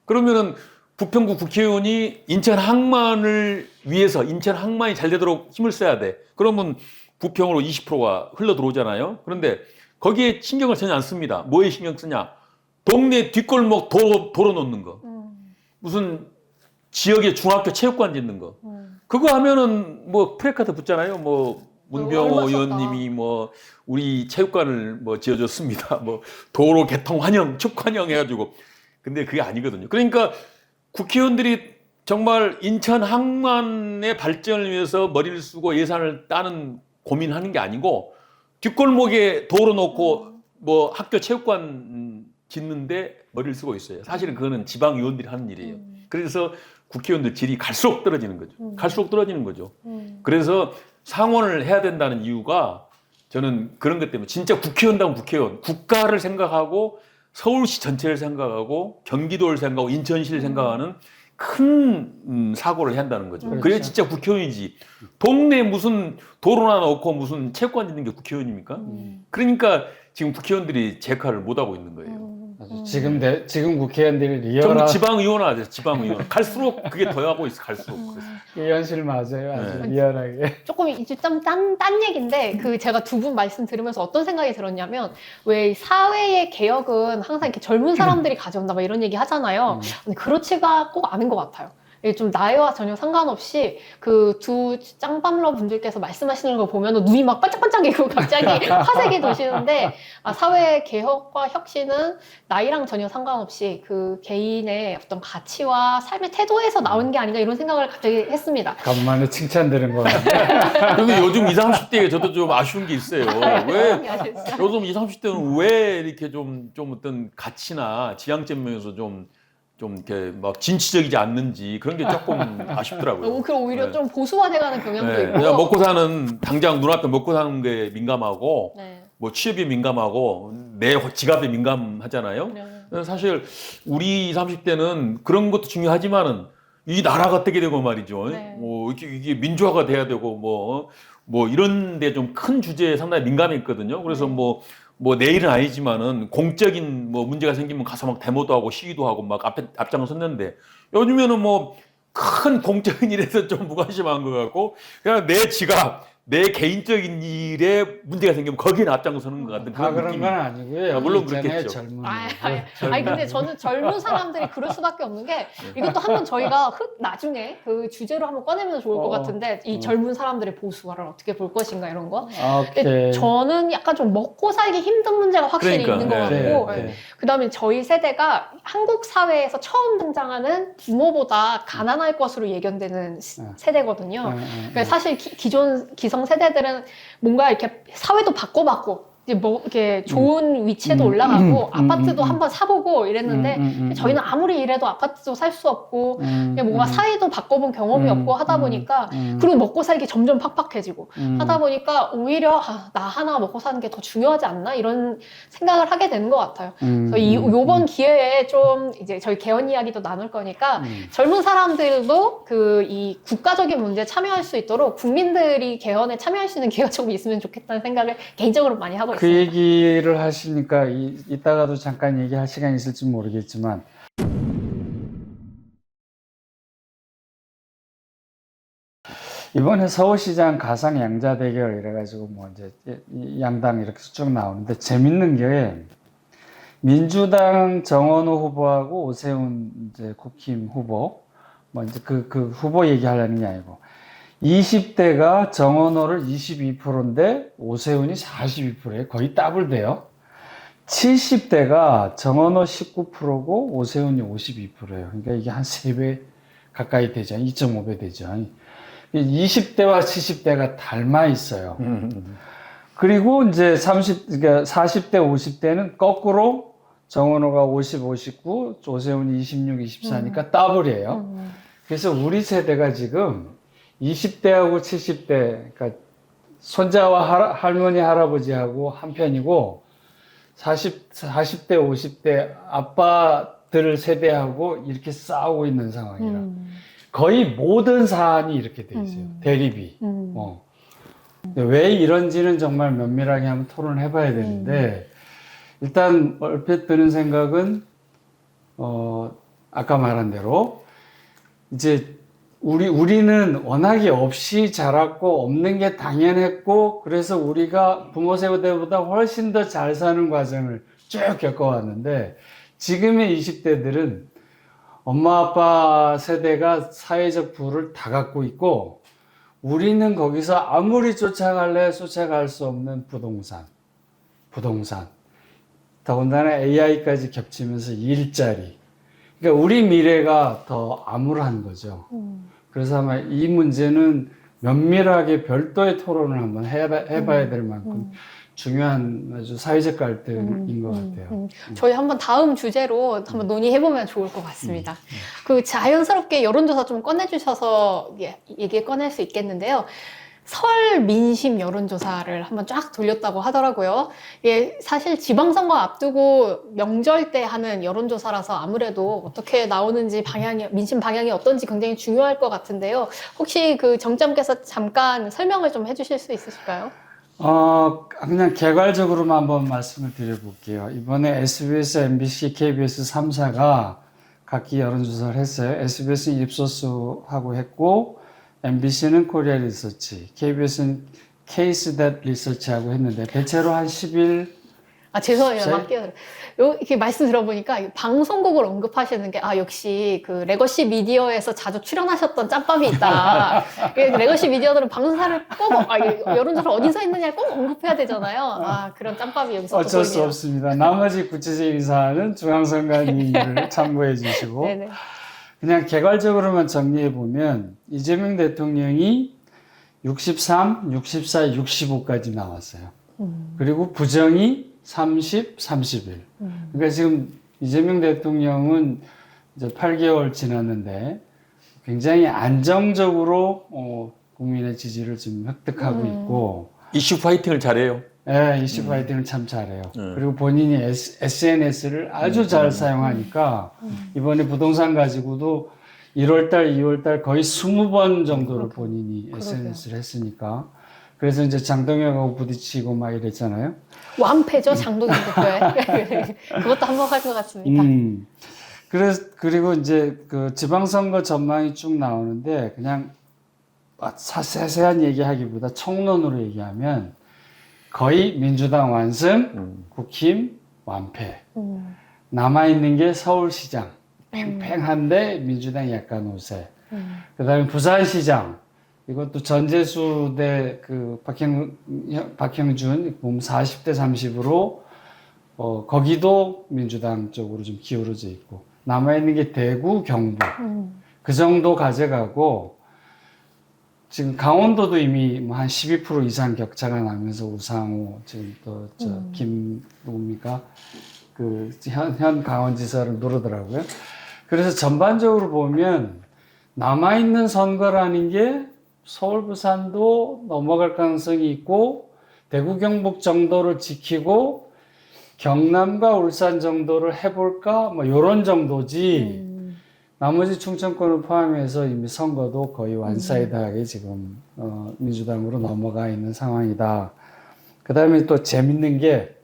그러면은 부평구 국회의원이 인천 항만을 위해서 인천 항만이 잘 되도록 힘을 써야 돼. 그러면 부평으로 20%가 흘러 들어오잖아요. 그런데 거기에 신경을 전혀 안 씁니다. 뭐에 신경 쓰냐? 동네 뒷골목 도로 놓는 거. 무슨 지역의 중학교 체육관 짓는 거. 그거 하면은 뭐 프레카드 붙잖아요. 뭐 문병호 의원님이 뭐 우리 체육관을 뭐 지어줬습니다. 뭐 도로 개통 환영, 축 환영 해가지고. 근데 그게 아니거든요. 그러니까 국회의원들이 정말 인천 항만의 발전을 위해서 머리를 쓰고 예산을 따는 고민하는 게 아니고 뒷골목에 도로 놓고 뭐 학교 체육관 짓는데 머리를 쓰고 있어요. 사실은 그거는 지방 의원들이 하는 일이에요. 그래서 국회의원들 질이 갈수록 떨어지는 거죠. 갈수록 떨어지는 거죠. 그래서 상원을 해야 된다는 이유가 저는 그런 것 때문에 진짜 국회의원다운 국회의원, 국가를 생각하고 서울시 전체를 생각하고 경기도를 생각하고 인천시를 생각하는 큰 사고를 해야 한다는 거죠. 그렇죠. 그래야 진짜 국회의원이지. 동네에 무슨 도로나 놓고 무슨 체육관 짓는 게 국회의원입니까? 그러니까 지금 국회의원들이 제 역할을 못하고 있는 거예요. 지금 국회의원들이 좀 리얼한 지방의원화돼요. 지방의원. 갈수록 그게 더하고 있어. 갈수록. 그 현실 맞아요. 아주 네. 리얼하게. 조금 이제 좀 딴 얘기인데 그 제가 두 분 말씀 들으면서 어떤 생각이 들었냐면 왜 사회의 개혁은 항상 이렇게 젊은 사람들이 가져온다 막 이런 얘기 하잖아요. 근데 그렇지가 꼭 않은 것 같아요. 이게 좀 나이와 전혀 상관없이 그 두 짱밤러 분들께서 말씀하시는 걸 보면 눈이 막 반짝반짝이고 갑자기 화색이 도시는데 사회 개혁과 혁신은 나이랑 전혀 상관없이 그 개인의 어떤 가치와 삶의 태도에서 나온 게 아닌가 이런 생각을 갑자기 했습니다. 간만에 칭찬 들은 거 같아요. 근데 요즘 20, 30대에 저도 좀 아쉬운 게 있어요. 왜 요즘 20, 30대는 왜 이렇게 좀 어떤 가치나 지향점 면에서 좀 이렇게 막 진취적이지 않는지 그런 게 조금 아쉽더라고요. 그럼 오히려 네. 좀 보수화돼가는 경향도 네. 있고. 그냥 먹고 사는 당장 눈앞에 먹고 사는 게 민감하고 네. 뭐 취업에 민감하고 내 지갑에 민감하잖아요. 네. 사실 우리 20, 30대는 그런 것도 중요하지만은 이 나라가 어떻게 되고 말이죠. 네. 뭐 이게 민주화가 돼야 되고 뭐 이런 데 좀 큰 주제에 상당히 민감했거든요. 그래서 네. 뭐 내일은 아니지만은 공적인 뭐 문제가 생기면 가서 막 데모도 하고 시위도 하고 막 앞장을 섰는데 요즘에는 뭐 큰 공적인 일에서 좀 무관심한 것 같고 그냥 내 지갑, 내 개인적인 일에 문제가 생기면 거기에 앞장서는 것 같은 다 그런 그런 느낌이. 건 아니고요. 물론 있잖아요, 그렇겠죠. 젊은 아니 근데 저는 젊은 사람들이 그럴 수밖에 없는 게 이것도 한번 저희가 나중에 그 주제로 한번 꺼내면 좋을 것 같은데 이 젊은 사람들의 보수화를 어떻게 볼 것인가 이런 거. 근데 오케이. 저는 약간 좀 먹고 살기 힘든 문제가 확실히 그러니까, 있는 것 네, 같고 네. 그다음에 저희 세대가 한국 사회에서 처음 등장하는 부모보다 가난할 것으로 예견되는 세대거든요. 그러니까 사실 기존 기성 세대들은 뭔가 이렇게 사회도 바꿔봤고 이제 뭐 이렇게 좋은 위치에도 올라가고 아파트도 한번 사보고 이랬는데 저희는 아무리 일해도 아파트도 살 수 없고 그냥 뭔가 사회도 바꿔본 경험이 없고 하다 보니까 그리고 먹고 살기 점점 팍팍해지고 하다 보니까 오히려 나 하나 먹고 사는 게 더 중요하지 않나 이런 생각을 하게 되는 것 같아요. 그래서 요번 기회에 좀 이제 저희 개헌 이야기도 나눌 거니까 젊은 사람들도 그 이 국가적인 문제에 참여할 수 있도록 국민들이 개헌에 참여할 수 있는 기회가 조금 있으면 좋겠다는 생각을 개인적으로 많이 하고 그 있습니다. 얘기를 하시니까 이따가도 잠깐 얘기할 시간이 있을지 모르겠지만 이번에 서울시장 가상 양자 대결 이래가지고 뭐 이제 양당 이렇게 쭉 나오는데 재밌는 게 민주당 정원호 후보하고 오세훈 이제 국힘 후보 뭐 이제 그 후보 얘기하려는 게 아니고 20대가 정원호를 22%인데 오세훈이 42%에 거의 더블돼요. 70대가 정원호 19%고 오세훈이 52%예요. 그러니까 이게 한 3배 가까이 되죠. 2.5배 되죠. 20대와 70대가 닮아 있어요. 그리고 이제 그러니까 40대, 50대는 거꾸로 정원호가 50, 59, 오세훈이 26, 24니까 더블이에요. 그래서 우리 세대가 지금 20대하고 70대, 그러니까 손자와 할머니, 할아버지하고 한편이고 40대, 50대 아빠들 세대하고 이렇게 싸우고 있는 상황이라 거의 모든 사안이 이렇게 돼 있어요. 대립이. 왜 이런지는 정말 면밀하게 한번 토론을 해봐야 되는데 일단 얼핏 드는 생각은 아까 말한 대로 이제 우리는 워낙에 없이 자랐고 없는 게 당연했고 그래서 우리가 부모 세대보다 훨씬 더 잘 사는 과정을 쭉 겪어왔는데 지금의 20대들은 엄마 아빠 세대가 사회적 부를 다 갖고 있고 우리는 거기서 아무리 쫓아갈 수 없는 부동산 더군다나 AI까지 겹치면서 일자리 그러니까 우리 미래가 더 암울한 거죠. 그래서 아마 이 문제는 면밀하게 별도의 토론을 한번 해봐야 될 만큼 중요한 아주 사회적 갈등인 것 같아요. 저희 한번 다음 주제로 한번 논의해보면 좋을 것 같습니다. 그 자연스럽게 여론조사 좀 꺼내주셔서 얘기 꺼낼 수 있겠는데요. 설 민심 여론조사를 한번 쫙 돌렸다고 하더라고요. 이게 사실 지방선거 앞두고 명절 때 하는 여론조사라서 아무래도 어떻게 나오는지 민심 방향이 어떤지 굉장히 중요할 것 같은데요. 혹시 그 정점께서 잠깐 설명을 좀 해주실 수 있으실까요? 그냥 개괄적으로만 한번 말씀을 드려볼게요. 이번에 SBS, MBC, KBS 3사가 각기 여론조사를 했어요. SBS는 입소스하고 했고, MBC는 코리아 리서치, KBS는 케이스닷 리서치하고 했는데, 대체로 한 10일. 죄송해요. 맡겨요. 이렇게 말씀 들어보니까 방송국을 언급하시는 게, 역시 그 레거시 미디어에서 자주 출연하셨던 짬밥이 있다. 레거시 미디어들은 방송사를 꼭, 여론조사 어디서 했느냐를 꼭 언급해야 되잖아요. 그런 짬밥이 여기서 어쩔 수 없습니다. 나머지 구체적인 사안은 중앙선관위를 참고해 주시고. 네네. 그냥 개괄적으로만 정리해 보면, 이재명 대통령이 63, 64, 65까지 나왔어요. 그리고 부정이 30, 31. 그러니까 지금 이재명 대통령은 이제 8개월 지났는데 굉장히 안정적으로 국민의 지지를 지금 획득하고 있고 이슈 파이팅을 잘해요. 네, 이슈 파이팅을 참 잘해요. 그리고 본인이 SNS를 아주 잘 사용하니까 이번에 부동산 가지고도 1월달, 2월달 거의 20번 정도를 본인이 SNS를 했으니까 그래서 이제 장동혁하고 부딪히고 막 이랬잖아요. 완패죠, 장동혁 대표에. 그것도 한몫할 것 같습니다. 그리고 이제 그 지방선거 전망이 쭉 나오는데 그냥 세세한 얘기하기보다 총론으로 얘기하면 거의 민주당 완승, 국힘 완패. 남아있는 게 서울시장. 팽팽한데 민주당이 약간 우세. 그 다음에 부산시장. 이것도 전재수 대 그 박형준, 40대 30으로, 거기도 민주당 쪽으로 좀 기울어져 있고. 남아있는 게 대구, 경북. 그 정도 가져가고, 지금 강원도도 이미 뭐 한 12% 이상 격차가 나면서 우상호, 지금 또, 누굽니까? 현 강원지사를 누르더라고요. 그래서 전반적으로 보면 남아있는 선거라는 게 서울, 부산도 넘어갈 가능성이 있고, 대구, 경북 정도를 지키고, 경남과 울산 정도를 해볼까? 뭐, 요런 정도지. 나머지 충청권을 포함해서 이미 선거도 거의 완사이드하게 지금, 민주당으로 넘어가 있는 상황이다. 그 다음에 또 재밌는 게,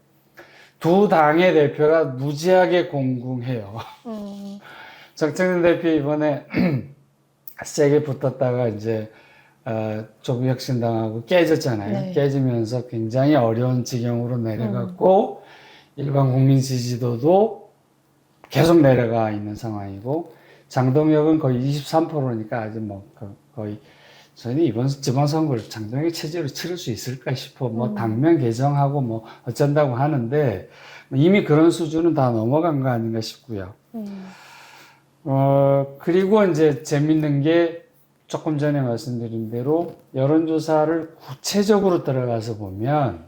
두 당의 대표가 무지하게 공궁해요. 정청래 대표 이번에 세게 붙었다가 이제 조국혁신당하고 깨졌잖아요. 네. 깨지면서 굉장히 어려운 지경으로 내려갔고 일반 국민 지지도도 계속 내려가 있는 상황이고 장동혁은 거의 23%니까 아직 뭐 거의 저는 이번 지방선거를 장동혁 체제로 치를 수 있을까 싶어. 뭐 당면 개정하고 뭐 어쩐다고 하는데 이미 그런 수준은 다 넘어간 거 아닌가 싶고요. 그리고 이제 재밌는 게 조금 전에 말씀드린 대로 여론조사를 구체적으로 들어가서 보면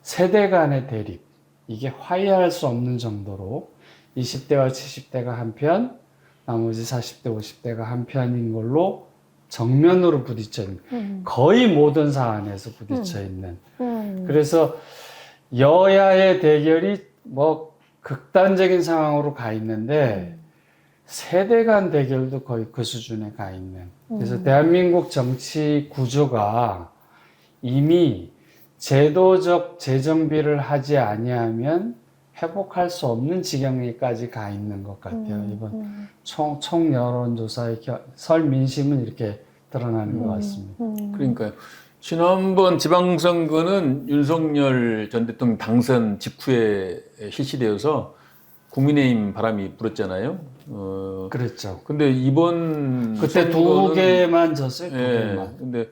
세대 간의 대립, 이게 화해할 수 없는 정도로 20대와 70대가 한편, 나머지 40대, 50대가 한편인 걸로 정면으로 부딪혀 있는, 거의 모든 사안에서 부딪혀 있는. 그래서 여야의 대결이 뭐 극단적인 상황으로 가 있는데 세대 간 대결도 거의 그 수준에 가 있는. 그래서 대한민국 정치 구조가 이미 제도적 재정비를 하지 아니하면 회복할 수 없는 지경에까지 가 있는 것 같아요. 이번 총 여론조사의 설 민심은 이렇게 드러나는 것 같습니다. 그러니까요. 지난번 지방선거는 윤석열 전 대통령 당선 직후에 실시되어서 국민의힘 바람이 불었잖아요. 그랬죠. 근데 이번 그때 두 개만 졌어요. 두 예, 개만. 근데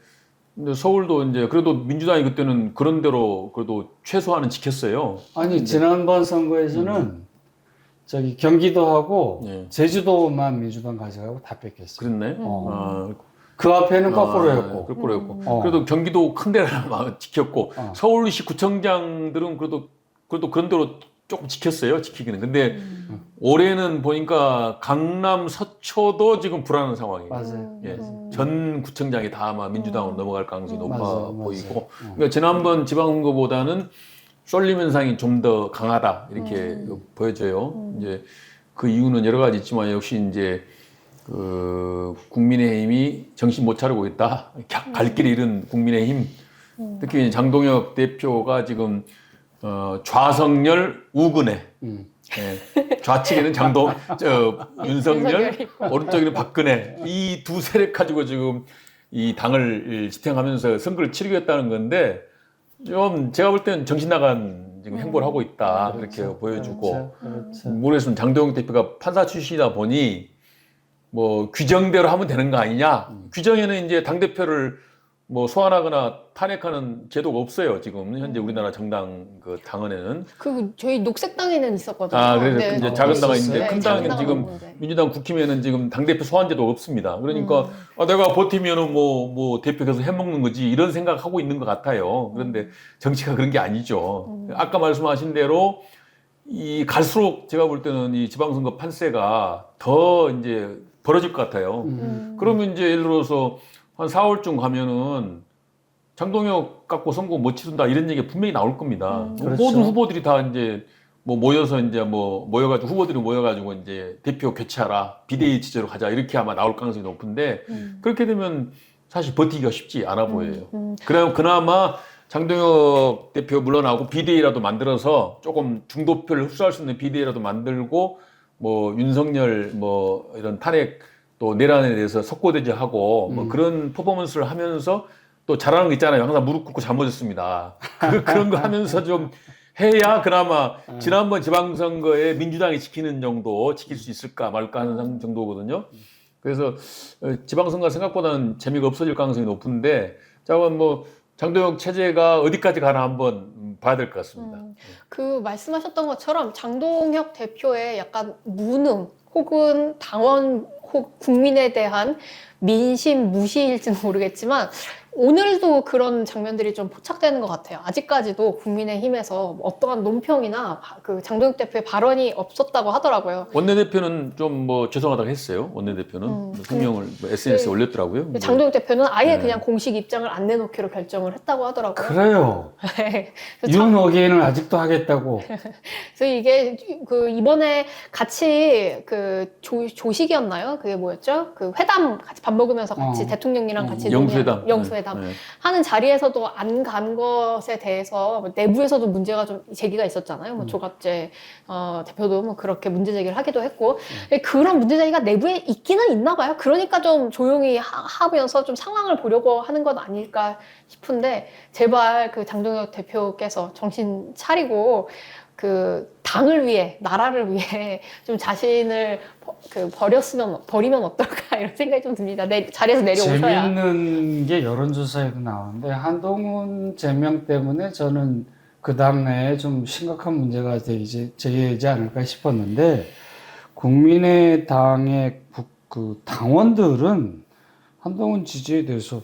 서울도 이제 그래도 민주당이 그때는 그런 대로 그래도 최소한은 지켰어요. 아니 지난번 선거에서는 저기 경기도하고 예. 제주도만 민주당 가져가고 다 뺏겼어요. 그랬네. 아, 그 앞에는 거꾸로였고. 거꾸로였고. 그래도 경기도 큰 데를 막 지켰고 서울시 구청장들은 그래도 그런 대로 조금 지켰어요. 지키기는. 근데 올해는 보니까 강남 서초도 지금 불안한 상황이에요. 맞아요. 예. 전 구청장이 다 아마 민주당으로 넘어갈 가능성이 높아 맞아요. 보이고. 그러니까 지난번 지방선거보다는 쏠림 현상이 좀 더 강하다 이렇게 보여져요. 이제 그 이유는 여러 가지 있지만 역시 이제 그 국민의힘이 정신 못 차리고 있다. 갈 길을 잃은 국민의힘. 특히 장동혁 대표가 지금 좌석열 우근혜. 예. 좌측에는 윤석열, 오른쪽에는 박근혜. 이 두 세력 가지고 지금 이 당을 지탱하면서 선거를 치르겠다는 건데 좀 제가 볼 때는 정신 나간 지금 행보를 하고 있다. 그렇게 보여주고. 그렇죠. 모르겠으면 장동혁 대표가 판사 출신이다 보니 뭐 규정대로 하면 되는 거 아니냐. 규정에는 이제 당대표를 뭐 소환하거나 탄핵하는 제도가 없어요. 지금 현재 우리나라 정당 그 당원에는. 그 저희 녹색당에는 있었거든요. 아, 그래서 네. 이제 작은 당이 있는데 네, 큰 작은 당은 지금 당은 없는데. 민주당 국힘에는 지금 당대표 소환제도가 없습니다. 그러니까 내가 버티면은 뭐 대표 계속 해먹는 거지 이런 생각하고 있는 것 같아요. 그런데 정치가 그런 게 아니죠. 아까 말씀하신 대로 이 갈수록 제가 볼 때는 이 지방선거 판세가 더 이제 벌어질 것 같아요. 그러면 이제 예를 들어서 한 4월쯤 가면은 장동혁 갖고 선거 못 치른다 이런 얘기가 분명히 나올 겁니다. 그렇죠. 모든 후보들이 다 이제 뭐 모여서 이제 뭐 모여가지고 후보들이 모여가지고 이제 대표 교체하라 비대위 체제로 가자 이렇게 아마 나올 가능성이 높은데 그렇게 되면 사실 버티기가 쉽지 않아 보여요. 그나마 장동혁 대표 물러나고 비대위라도 만들어서 조금 중도표를 흡수할 수 있는 비대위라도 만들고 뭐 윤석열 뭐 이런 탄핵 또 내란에 대해서 석고대죄하고 뭐 그런 퍼포먼스를 하면서 또 잘하는 거 있잖아요. 항상 무릎 꿇고 잠못졌습니다. 그런 거 하면서 좀 해야 그나마 지난번 지방선거에 민주당이 지키는 정도 지킬 수 있을까 말까 하는 정도거든요. 그래서 지방선거 생각보다는 재미가 없어질 가능성이 높은데 자관 뭐 장동혁 체제가 어디까지 가나 한번 봐야 될 것 같습니다. 그 말씀하셨던 것처럼 장동혁 대표의 약간 무능 혹은 당원 혹 국민에 대한 민심 무시일지는 모르겠지만 오늘도 그런 장면들이 좀 포착되는 것 같아요. 아직까지도 국민의힘에서 어떠한 논평이나 그 장동혁 대표의 발언이 없었다고 하더라고요. 원내대표는 좀 뭐 죄송하다고 했어요. 원내대표는 성명을 뭐 SNS에 올렸더라고요. 장동혁 대표는 아예 네. 그냥 공식 입장을 안 내놓기로 결정을 했다고 하더라고요. 그래요. 네. 그래서 윤어게인을 아직도 하겠다고. 그래서 이게 그 이번에 같이 그 조식이었나요? 그게 뭐였죠? 그 회담 같이 밥 먹으면서 같이 대통령이랑 같이 영수회담. 영수회담 네. 하는 자리에서도 안 간 것에 대해서 내부에서도 문제가 좀 제기가 있었잖아요. 뭐 조갑재 대표도 뭐 그렇게 문제 제기를 하기도 했고 그런 문제 제기가 내부에 있기는 있나 봐요. 그러니까 좀 조용히 하면서 좀 상황을 보려고 하는 건 아닐까 싶은데 제발 그 장동혁 대표께서 정신 차리고 그 당을 위해 나라를 위해 좀 자신을 버리면 어떨까 이런 생각이 좀 듭니다. 자리에서 내려오셔야. 재미있는 게 여론조사에도 나오는데 한동훈 제명 때문에 저는 그 당내에 좀 심각한 문제가 제기되지 않을까 싶었는데 국민의당의 그 당원들은 한동훈 지지에 대해서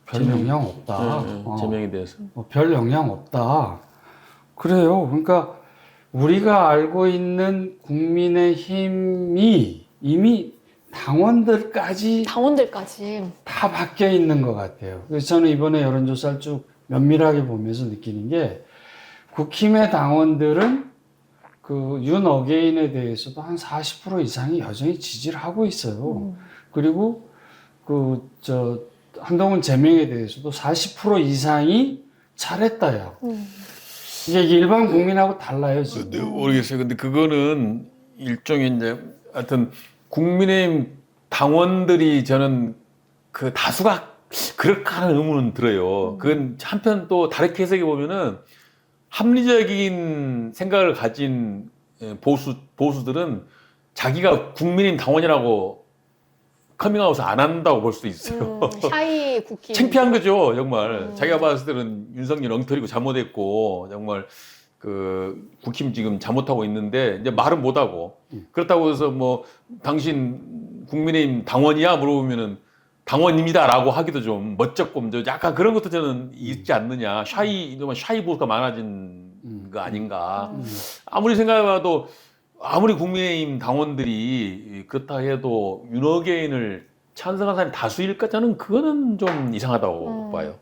별 영향 없다. 제명에 대해서. 별 영향 없다. 그래요. 그러니까 우리가 알고 있는 국민의힘이 이미 당원들까지 다 바뀌어 있는 것 같아요. 그래서 저는 이번에 여론조사를 쭉 면밀하게 보면서 느끼는 게 국힘의 당원들은 그 윤어게인에 대해서도 한 40% 이상이 여전히 지지를 하고 있어요. 그리고 한동훈 제명에 대해서도 40% 이상이 잘했다요. 이게 일반 국민하고 달라요, 지금. 모르겠어요. 근데 그거는 일종의 이제 하여튼 국민의힘 당원들이 저는 그 다수가 그렇게 하는 의문은 들어요. 그건 한편 또 다르게 해석해 보면은 합리적인 생각을 가진 보수들은 자기가 국민의힘 당원이라고 커밍아웃을 안 한다고 볼 수도 있어요. 샤이 국힘. 창피한 거죠, 정말. 자기가 봤을 때는 윤석열 엉터리고 잘못했고, 정말 그 국힘 지금 잘못하고 있는데 이제 말은 못하고 그렇다고 해서 뭐 당신 국민의힘 당원이야 물어보면은 당원입니다라고 하기도 좀 멋쩍고 약간 그런 것도 저는 있지 않느냐. 샤이 보수가 많아진 거 아닌가. 아무리 생각해봐도 아무리 국민의힘 당원들이 그렇다 해도 윤어게인을 찬성한 사람이 다수일까? 저는 그거는 좀 이상하다고 봐요.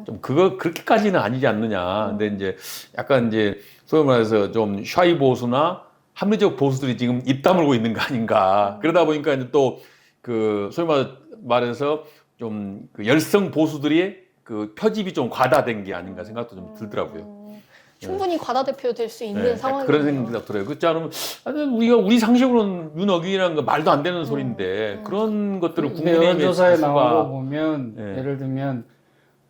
좀 그렇게까지는 아니지 않느냐. 근데 이제 약간 이제 소위 말해서 좀 샤이 보수나 합리적 보수들이 지금 입 다물고 있는 거 아닌가. 그러다 보니까 이제 또 그 소위 말해서 좀 그 열성 보수들이 그 표집이 좀 과다된 게 아닌가 생각도 좀 들더라고요. 충분히 과다대표될 수 있는 상황이에요. 그런 생각이 들어요. 그렇지 않으면 우리 상식으로는 윤어게인이라는 거 말도 안 되는 소리인데 그런 것들을 국민의힘에 여론조사에 나온 거 보면 예를 들면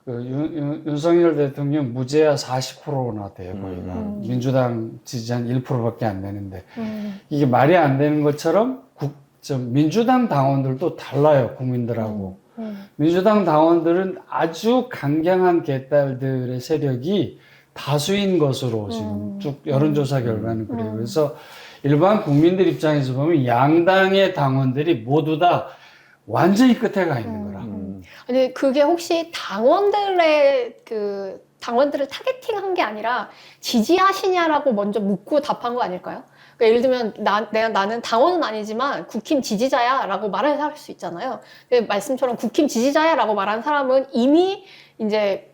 그 윤석열 대통령 무죄야 40%나 돼요. 거의가 민주당 지지 한 1%밖에 안 되는데 이게 말이 안 되는 것처럼 민주당 당원들도 달라요. 국민들하고 민주당 당원들은 아주 강경한 개딸들의 세력이 다수인 것으로 지금 쭉 여론조사 결과는 그래요. 그래서 일반 국민들 입장에서 보면 양당의 당원들이 모두 다 완전히 끝에 가 있는 거라. 근데 그게 혹시 당원들을 타겟팅한 게 아니라 지지하시냐라고 먼저 묻고 답한 거 아닐까요? 그러니까 예를 들면 나는 당원은 아니지만 국힘 지지자야라고 말을 할 수 있잖아요. 근데 말씀처럼 국힘 지지자야라고 말하는 사람은 이미 이제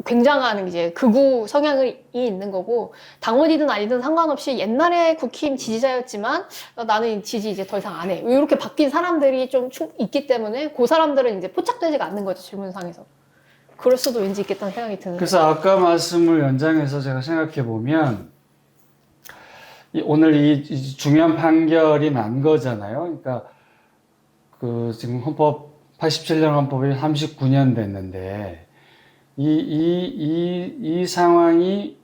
굉장한 이제 극우 성향이 있는 거고 당원이든 아니든 상관없이 옛날에 국힘 지지자였지만 나는 지지 이제 더 이상 안 해. 이렇게 바뀐 사람들이 좀 있기 때문에 그 사람들은 이제 포착되지가 않는 거죠, 질문상에서. 그럴 수도 왠지 있겠다는 생각이 드는데. 그래서 아까 말씀을 연장해서 제가 생각해 보면 오늘 이 중요한 판결이 난 거잖아요. 그러니까 그 지금 헌법 87년 헌법이 39년 됐는데 이 상황이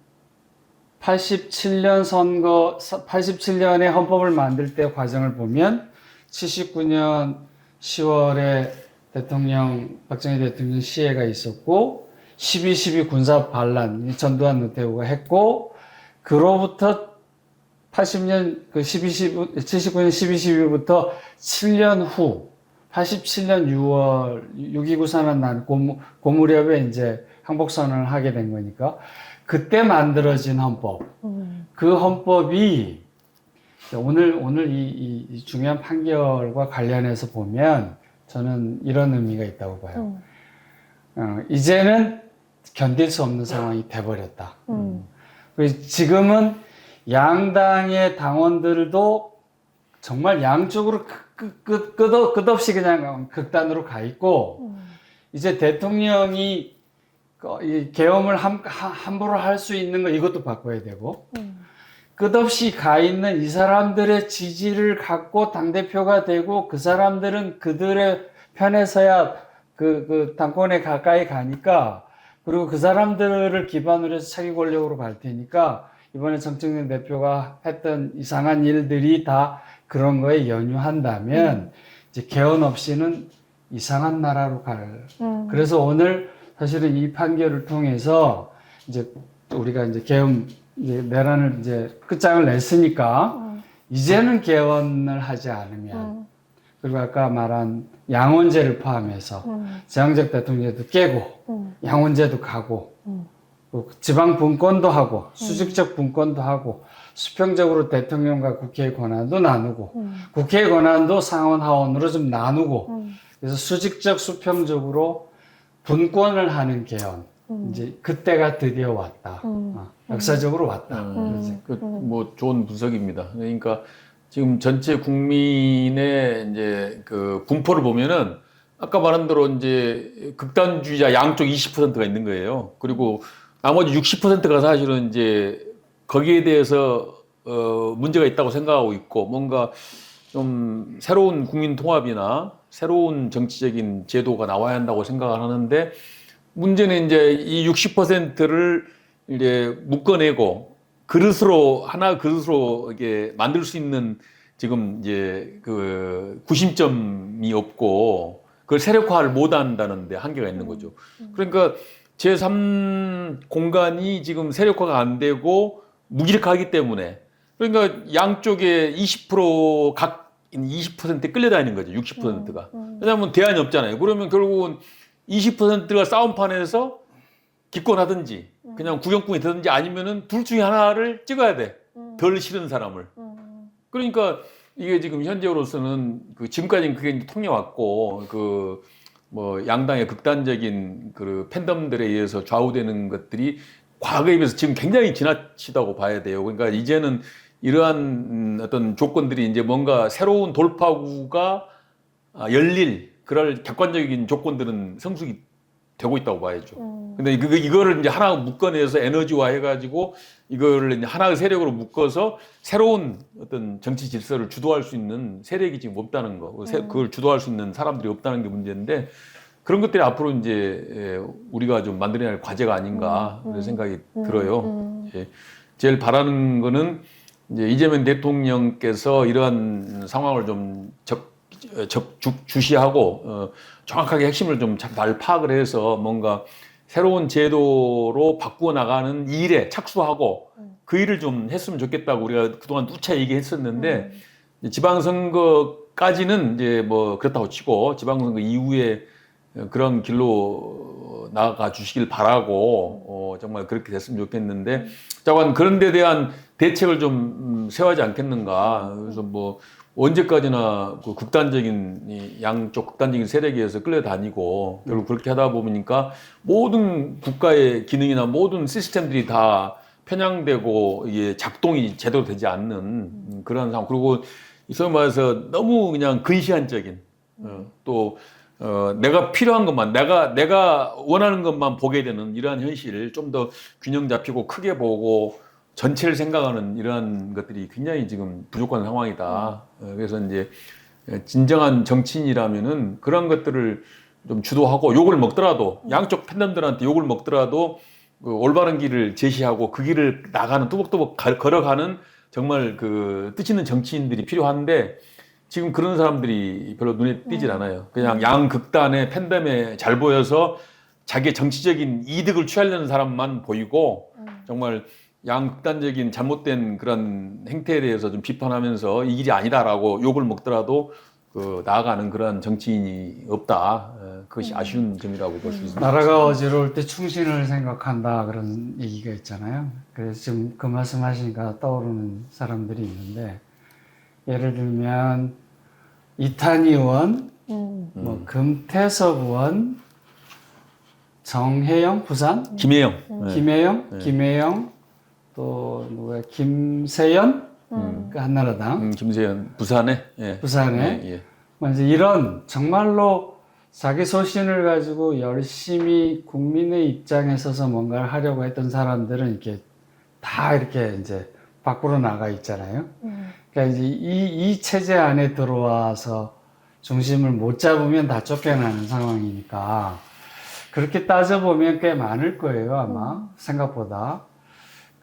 87년에 헌법을 만들 때 과정을 보면 79년 10월에 박정희 대통령 시해가 있었고 12.12 군사 반란 전두환 노태우가 했고 그로부터 79년 12.12부터 7년 후 87년 6월 6.29 선언 난 고무렵에 이제 항복선언을 하게 된 거니까 그때 만들어진 헌법. 그 헌법이 오늘 이 중요한 판결과 관련해서 보면 저는 이런 의미가 있다고 봐요. 이제는 견딜 수 없는 상황이 돼버렸다. 지금은 양당의 당원들도 정말 양쪽으로 끝없이 그냥 극단으로 가 있고 이제 대통령이 이 계엄을 함부로 할 수 있는 거 이것도 바꿔야 되고 끝없이 가 있는 이 사람들의 지지를 갖고 당대표가 되고 그 사람들은 그들의 편에 서야 그 당권에 가까이 가니까 그리고 그 사람들을 기반으로 해서 차기 권력으로 갈 테니까 이번에 정청래 대표가 했던 이상한 일들이 다 그런 거에 연유한다면 이제 개헌 없이는 이상한 나라로 갈. 그래서 오늘 사실은 이 판결을 통해서 이제 우리가 이제 개헌 내란을 이제 끝장을 냈으니까 이제는 개헌을 하지 않으면 그리고 아까 말한 양원제를 포함해서 제왕적 대통령제도 깨고 양원제도 가고 지방 분권도 하고 수직적 분권도 하고 수평적으로 대통령과 국회의 권한도 나누고 국회의 권한도 상원 하원으로 좀 나누고 그래서 수직적 수평적으로 분권을 하는 개헌 이제 그때가 드디어 왔다. 역사적으로 왔다. 뭐 좋은 분석입니다. 그러니까 지금 전체 국민의 이제 그 분포를 보면은 아까 말한 대로 이제 극단주의자 양쪽 20%가 있는 거예요. 그리고 나머지 60%가 사실은 이제 거기에 대해서 문제가 있다고 생각하고 있고 뭔가 좀 새로운 국민 통합이나 새로운 정치적인 제도가 나와야 한다고 생각을 하는데 문제는 이제 이 60%를 이제 묶어내고 하나 그릇으로 이게 만들 수 있는 지금 이제 그 구심점이 없고 그걸 세력화를 못 한다는 데 한계가 있는 거죠. 그러니까 제3 공간이 지금 세력화가 안 되고 무기력하기 때문에 그러니까 양쪽에 20%각 20%에 끌려다니는 거죠. 60%가. 왜냐하면 대안이 없잖아요. 그러면 결국은 20%가 싸움판에서 기권하든지 그냥 구경꾼이 되든지 아니면은 둘 중에 하나를 찍어야 돼. 덜 싫은 사람을. 그러니까 이게 지금 현재로서는 그 지금까지는 그게 이제 통해왔고 그 뭐 양당의 극단적인 그 팬덤들에 의해서 좌우되는 것들이 과거에 비해서 지금 굉장히 지나치다고 봐야 돼요. 그러니까 이제는 이러한 어떤 조건들이 이제 뭔가 새로운 돌파구가 열릴 그럴 객관적인 조건들은 성숙이 되고 있다고 봐야죠. 근데 이거를 이제 하나 묶어내서 에너지화 해가지고 이거를 이제 하나의 세력으로 묶어서 새로운 어떤 정치 질서를 주도할 수 있는 세력이 지금 없다는 거, 그걸 주도할 수 있는 사람들이 없다는 게 문제인데 그런 것들이 앞으로 이제 우리가 좀 만들어야 할 과제가 아닌가 그런 생각이 들어요. 예. 제일 바라는 거는 이제 이재명 대통령께서 이러한 상황을 좀 주시하고 정확하게 핵심을 좀 잘 파악을 해서 뭔가 새로운 제도로 바꾸어 나가는 일에 착수하고 그 일을 좀 했으면 좋겠다고 우리가 그동안 누차 얘기했었는데 지방선거까지는 이제 뭐 그렇다고 치고 지방선거 이후에 그런 길로 나아가 주시길 바라고 정말 그렇게 됐으면 좋겠는데 자관 그런 데 대한 대책을 좀 세워야지 않겠는가. 그래서 뭐 언제까지나 그 극단적인 양쪽 극단적인 세력에 의해서 끌려다니고 결국 그렇게 하다 보니까 모든 국가의 기능이나 모든 시스템들이 다 편향되고 이게 작동이 제대로 되지 않는 그런 상황. 그리고 소위 말해서 너무 그냥 근시안적인 또 내가 필요한 것만 내가 원하는 것만 보게 되는 이러한 현실을 좀 더 균형 잡히고 크게 보고 전체를 생각하는 이러한 것들이 굉장히 지금 부족한 상황이다. 그래서 이제 진정한 정치인이라면은 그런 것들을 좀 주도하고 욕을 먹더라도 양쪽 팬덤들한테 욕을 먹더라도 그 올바른 길을 제시하고 그 길을 나가는 뚜벅뚜벅 걸어가는 정말 그 뜻 있는 정치인들이 필요한데 지금 그런 사람들이 별로 눈에 띄질 않아요. 그냥 양극단의 팬덤에 잘 보여서 자기의 정치적인 이득을 취하려는 사람만 보이고 정말 양극단적인 잘못된 그런 행태에 대해서 좀 비판하면서 이 길이 아니다라고 욕을 먹더라도 그 나아가는 그런 정치인이 없다. 그것이 아쉬운 점이라고 볼 수 있습니다. 나라가 어지러울 때 충신을 생각한다 그런 얘기가 있잖아요. 그래서 지금 그 말씀하시니까 떠오르는 사람들이 있는데 예를 들면 이탄희 의원, 뭐 금태섭 의원, 정혜영 부산, 김혜영, 김혜영, 네. 김혜영 또 누구야 김세연 그 한나라당 김세연 부산에 예. 부산에 예, 예. 뭐 이제 이런 정말로 자기 소신을 가지고 열심히 국민의 입장에 서서 뭔가를 하려고 했던 사람들은 이렇게 다 이렇게 이제 밖으로 나가 있잖아요. 그러니까 이제 이 체제 안에 들어와서 중심을 못 잡으면 다 쫓겨나는 상황이니까 그렇게 따져보면 꽤 많을 거예요, 아마 생각보다.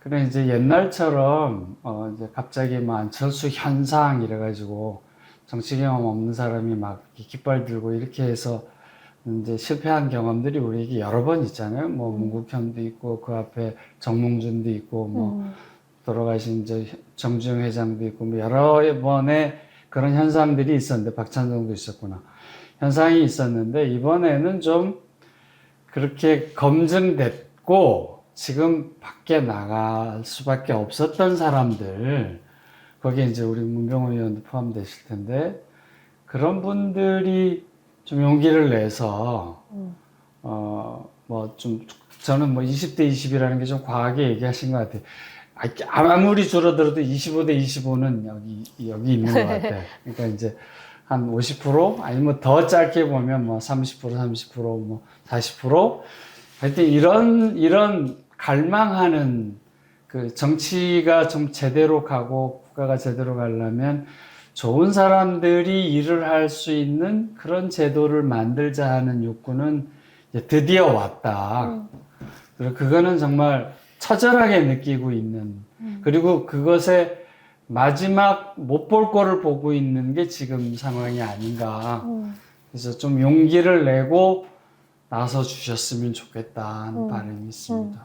그래 이제 옛날처럼 이제 갑자기 뭐 안철수 현상 이래가지고 정치 경험 없는 사람이 막 깃발 들고 이렇게 해서 이제 실패한 경험들이 우리에게 여러 번 있잖아요. 뭐 문국현도 있고 그 앞에 정몽준도 있고 뭐 돌아가신 이제 정주영 회장도 있고 뭐 여러 번의 그런 현상들이 있었는데 박찬정도 있었구나. 현상이 있었는데 이번에는 좀 그렇게 검증됐고 지금 밖에 나갈 수밖에 없었던 사람들 거기에 이제 우리 문병호 의원도 포함되실 텐데 그런 분들이 좀 용기를 내서 뭐 좀 저는 뭐 20대 20이라는 게 좀 과하게 얘기하신 것 같아요. 아무리 줄어들어도 25대 25는 여기 있는 것 같아요. 그러니까 이제 한 50% 아니면 더 짧게 보면 뭐 30% 뭐 40% 하여튼 이런 갈망하는 그 정치가 좀 제대로 가고 국가가 제대로 가려면 좋은 사람들이 일을 할 수 있는 그런 제도를 만들자 하는 욕구는 이제 드디어 왔다. 그리고 그거는 정말 처절하게 느끼고 있는 그리고 그것에 마지막 못 볼 거를 보고 있는 게 지금 상황이 아닌가. 그래서 좀 용기를 내고 나서 주셨으면 좋겠다 하는 바람이 있습니다.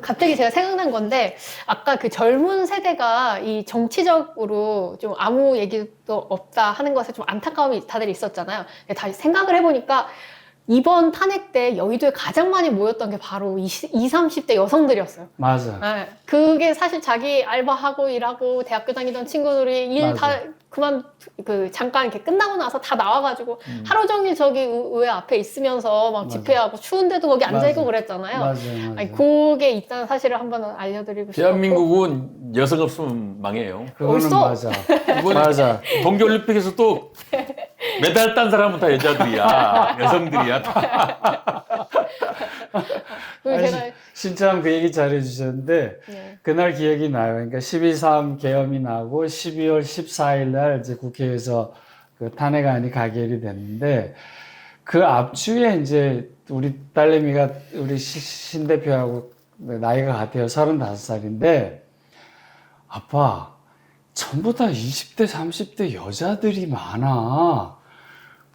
갑자기 제가 생각난 건데, 아까 그 젊은 세대가 이 정치적으로 좀 아무 얘기도 없다 하는 것에 좀 안타까움이 다들 있었잖아요. 다시 생각을 해보니까, 이번 탄핵 때 여의도에 가장 많이 모였던 게 바로 20, 30대 여성들이었어요. 맞아. 네, 그게 사실 자기 알바하고 일하고 대학교 다니던 친구들이 일 다 그만 잠깐 이렇게 끝나고 나서 다 나와가지고 하루 종일 저기 의회 앞에 있으면서 막 집회하고 추운데도 거기 앉아있고 그랬잖아요. 맞아. 아니, 그게 있다는 사실을 한번 알려드리고 싶었고. 대한민국은 여성 없으면 망해요. 그거는 벌써? 맞아. 이번에 맞아. 동계올림픽에서 또 메달 딴 사람은 다 여자들이야. 여성들이야. 다. 그리고 아니, 제가 신참 그 얘기 잘해주셨는데 네. 그날 기억이 나요. 그러니까 12.3 계엄이 나고 12월 14일 날 이제 국회에서 그 탄핵안이 가결이 됐는데 그 앞주에 이제 우리 딸내미가 우리 신 대표하고 나이가 같아요. 35살인데 아빠 전부 다 20대 30대 여자들이 많아.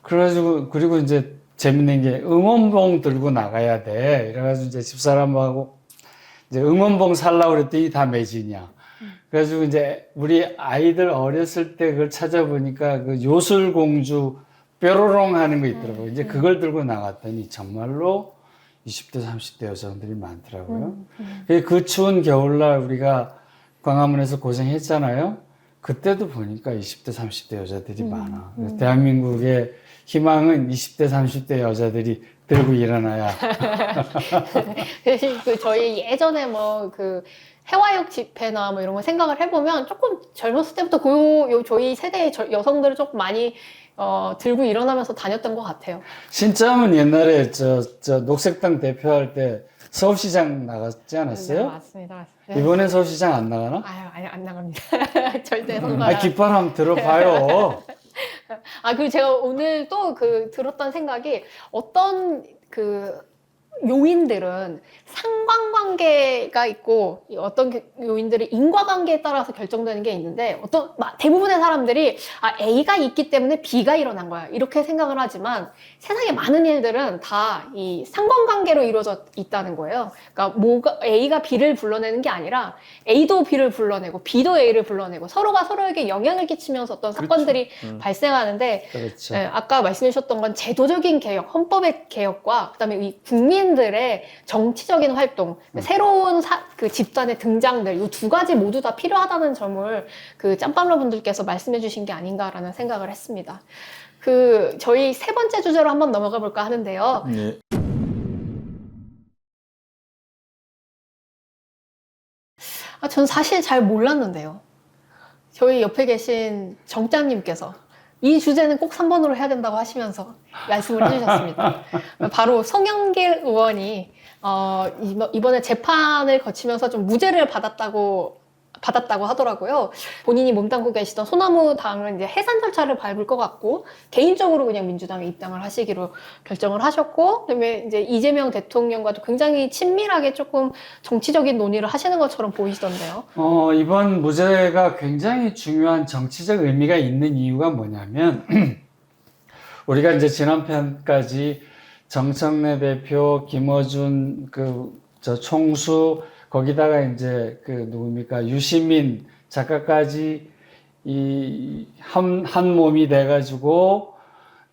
그래가지고 그리고 이제 재밌는 게 응원봉 들고 나가야 돼. 이래가지고 이제 집사람하고 이제 응원봉 살라고 그랬더니 다 매진이야. 그래가지고 이제 우리 아이들 어렸을 때 그걸 찾아보니까 그 요술공주 뾰로롱 하는 거 있더라고요. 이제 그걸 들고 나갔더니 정말로 20대 30대 여성들이 많더라고요. 그 추운 겨울날 우리가 광화문에서 고생했잖아요. 그때도 보니까 20대 30대 여자들이 많아. 그래서 대한민국의 희망은 20대 30대 여자들이 들고 일어나야. 대신 저희 예전에 뭐 해화역 집회나 뭐 이런 거 생각을 해보면 조금 젊었을 때부터 저희 세대의 여성들을 조금 많이 들고 일어나면서 다녔던 것 같아요. 신참은 옛날에 저 녹색당 대표할 때 서울시장 나갔지 않았어요? 네, 맞습니다. 네. 이번에 서울시장 안 나가나? 아유, 안 나갑니다. 절대 선거. 깃발 한번 들어봐요. 그리고 제가 오늘 또 들었던 생각이 어떤 요인들은 상관관계가 있고 어떤 요인들이 인과관계에 따라서 결정되는 게 있는데 대부분의 사람들이 A가 있기 때문에 B가 일어난 거야 이렇게 생각을 하지만 세상에 많은 일들은 다 이 상관관계로 이루어져 있다는 거예요. 그러니까 A가 B를 불러내는 게 아니라 A도 B를 불러내고 B도 A를 불러내고 서로가 서로에게 영향을 끼치면서 어떤 사건들이 발생하는데 그렇죠. 네, 아까 말씀해 주셨던 건 제도적인 개혁, 헌법의 개혁과 그다음에 이 국민들의 정치적인 활동, 새로운 집단의 등장들 이 두 가지 모두 다 필요하다는 점을 짬밥러 분들께서 말씀해 주신 게 아닌가라는 생각을 했습니다. 저희 세 번째 주제로 한번 넘어가 볼까 하는데요. 네. 전 사실 잘 몰랐는데요. 저희 옆에 계신 정장님께서 이 주제는 꼭 3번으로 해야 된다고 하시면서 말씀을 해주셨습니다. 바로 송영길 의원이 이번에 재판을 거치면서 좀 무죄를 받았다고 하더라고요. 본인이 몸담고 계시던 소나무 당은 이제 해산 절차를 밟을 것 같고 개인적으로 그냥 민주당에 입당을 하시기로 결정을 하셨고, 그다음에 이제 이재명 대통령과도 굉장히 친밀하게 조금 정치적인 논의를 하시는 것처럼 보이시던데요. 이번 무죄가 굉장히 중요한 정치적 의미가 있는 이유가 뭐냐면 우리가 이제 지난 편까지 정청래 대표, 김어준 총수 거기다가 이제 누굽니까 유시민 작가까지 한 몸이 돼가지고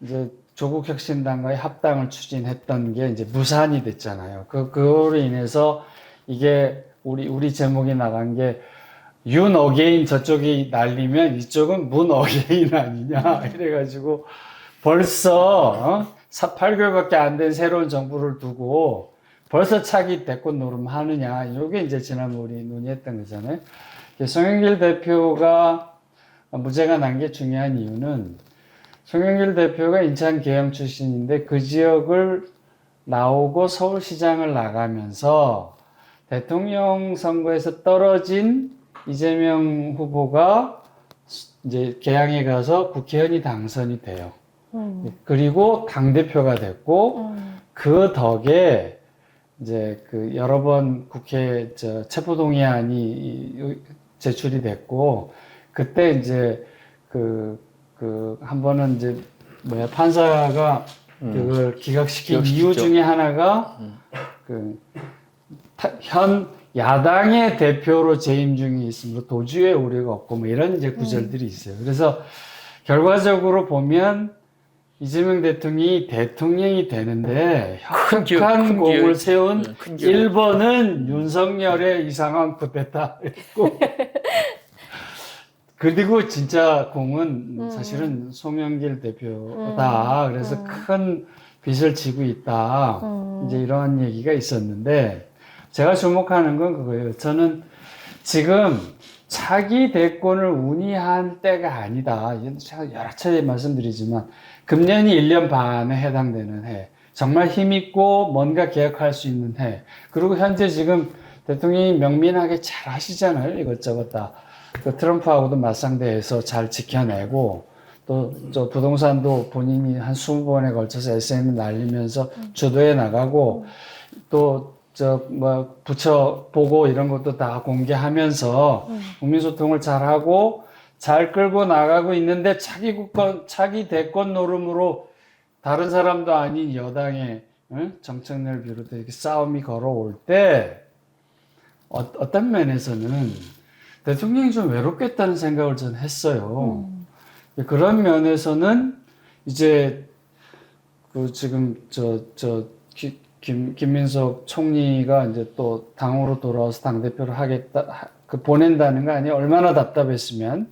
이제 조국혁신당과의 합당을 추진했던 게 이제 무산이 됐잖아요. 그거로 인해서 이게 우리 제목이 나간 게 윤 어게인 저쪽이 날리면 이쪽은 문 어게인 아니냐 이래가지고 벌써 8개월밖에 안 된 새로운 정부를 두고 벌써 차기 대권 노름하느냐 이게 이제 지난번 우리 논의했던 거잖아요. 송영길 대표가 무죄가 난 게 중요한 이유는 송영길 대표가 인천 계양 출신인데 그 지역을 나오고 서울시장을 나가면서 대통령 선거에서 떨어진 이재명 후보가 이제 계양에 가서 국회의원이 당선이 돼요. 그리고 당대표가 됐고 그 덕에 이제 여러 번 국회 체포동의안이 제출이 됐고 그때 이제 한 번은 이제 판사가 그걸 기각시킨 이유 중에 하나가 현 야당의 대표로 재임 중에 있으므로 도주의 우려가 없고 이런 이제 구절들이 있어요. 그래서 결과적으로 보면 이재명 대통령이 되는데 혁혁한 공을 세운 1번은 윤석열의 이상한 쿠데타 했고 그리고 진짜 공은 사실은 송영길 대표다. 그래서 큰 빚을 지고 있다. 이제 이런 얘기가 있었는데 제가 주목하는 건 그거예요. 저는 지금 차기 대권을 운이할 때가 아니다. 제가 여러 차례 말씀드리지만 금년이 1년 반에 해당되는 해. 정말 힘있고 뭔가 개혁할 수 있는 해. 그리고 현재 지금 대통령이 명민하게 잘 하시잖아요. 이것저것 다. 트럼프하고도 맞상대해서 잘 지켜내고 또 부동산도 본인이 한 20번에 걸쳐서 SNS에 날리면서 주도해 나가고 또 부처 보고 이런 것도 다 공개하면서 국민소통을 잘하고 잘 끌고 나가고 있는데 차기 대권 노름으로 다른 사람도 아닌 여당의 정청래를 비롯해 이렇게 싸움이 걸어올 때 어떤 면에서는 대통령이 좀 외롭겠다는 생각을 전 했어요. 그런 면에서는 이제 지금 김민석 총리가 이제 또 당으로 돌아와서 당대표를 하겠다, 보낸다는 거 아니에요? 얼마나 답답했으면.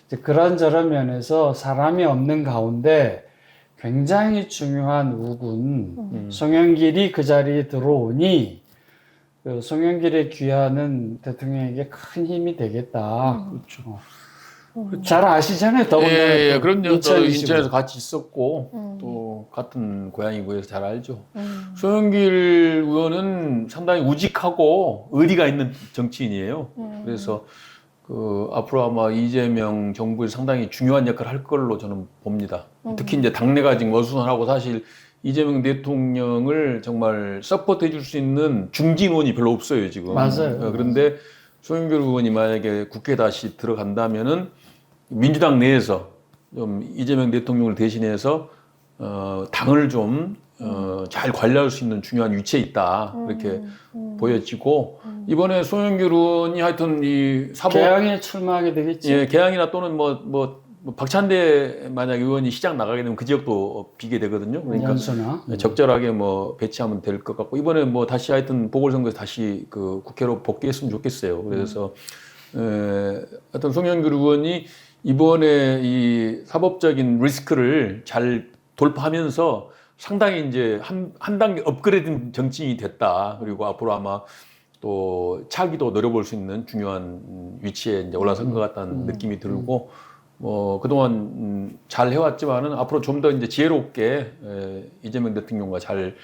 이제 그런저런 면에서 사람이 없는 가운데 굉장히 중요한 우군, 송영길이 그 자리에 들어오니, 송영길의 귀환은 대통령에게 큰 힘이 되겠다. 그렇죠. 잘 아시잖아요. 더군다나. 그럼요. 또 인천에서 같이 있었고 또 같은 고향이고 해서 잘 알죠. 송영길 의원은 상당히 우직하고 의리가 있는 정치인이에요. 그래서 앞으로 아마 이재명 정부에서 상당히 중요한 역할을 할 걸로 저는 봅니다. 특히 이제 당내가 지금 어수선하고 사실 이재명 대통령을 정말 서포트 해줄 수 있는 중진원이 별로 없어요, 지금. 맞아요. 그런데 송영길 의원이 만약에 국회에 다시 들어간다면은 민주당 내에서 좀 이재명 대통령을 대신해서 당을 좀 잘 관리할 수 있는 중요한 위치에 있다. 그렇게 보여지고 이번에 송영길 의원이 하여튼 이 사법 개항에 출마하게 되겠지. 예, 개항이나 또는 뭐 박찬대 만약 의원이 시장 나가게 되면 그 지역도 비게 되거든요. 그러니까 연수나. 적절하게 뭐 배치하면 될 것 같고 이번에 뭐 다시 하여튼 보궐선거에서 다시 그 국회로 복귀했으면 좋겠어요. 그래서 하여튼 송영길 의원이 이번에 이 사법적인 리스크를 잘 돌파하면서 상당히 이제 한 단계 업그레이드된 정치인이 됐다. 그리고 앞으로 아마 또 차기도 노려볼 수 있는 중요한 위치에 이제 올라선 것 같다는 느낌이 들고 뭐 그동안 잘 해왔지만은 앞으로 좀 더 이제 지혜롭게 이재명 대통령과 잘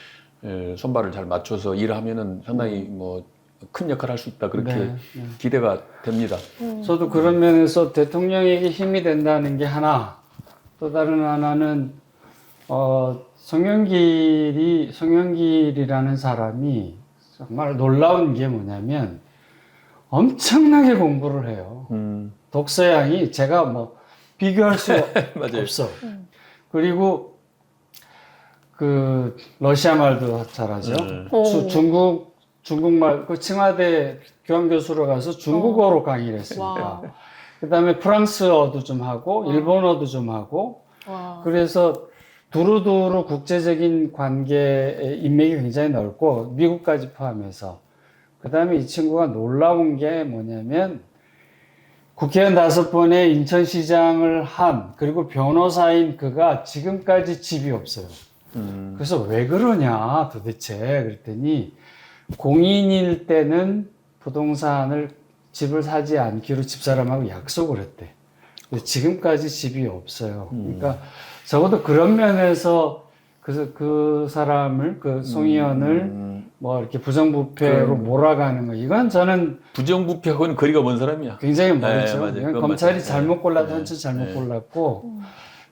손발을 잘 맞춰서 일하면은 상당히 뭐 큰 역할을 할 수 있다 그렇게 네. 기대가 됩니다. 저도 그런 면에서 대통령에게 힘이 된다는 게 하나, 또 다른 하나는 송영길이라는 사람이 정말 놀라운 게 뭐냐면 엄청나게 공부를 해요. 독서량이 제가 뭐 비교할 수 맞아요. 없어. 그리고 그 러시아 말도 잘하죠. 중국말, 그 칭화대 교환교수로 가서 중국어로 강의를 했습니다. 와. 그다음에 프랑스어도 좀 하고 일본어도 좀 하고 와. 그래서 두루두루 국제적인 관계의 인맥이 굉장히 넓고 미국까지 포함해서 그다음에 이 친구가 놀라운 게 뭐냐면 국회의원 5번에 인천시장을 한 그리고 변호사인 그가 지금까지 집이 없어요. 그래서 왜 그러냐 도대체 그랬더니 공인일 때는 부동산을 집을 사지 않기로 집사람하고 약속을 했대. 근데 지금까지 집이 없어요. 그러니까 적어도 그런 면에서 그 사람을 그 송 의원을 뭐 이렇게 부정부패로 몰아가는 거 이건 저는 부정부패하고는 거리가 먼 사람이야. 굉장히 멀죠. 맞아요. 이건 그건 검찰이 맞아요. 잘못 골라도 한참 잘못 골랐고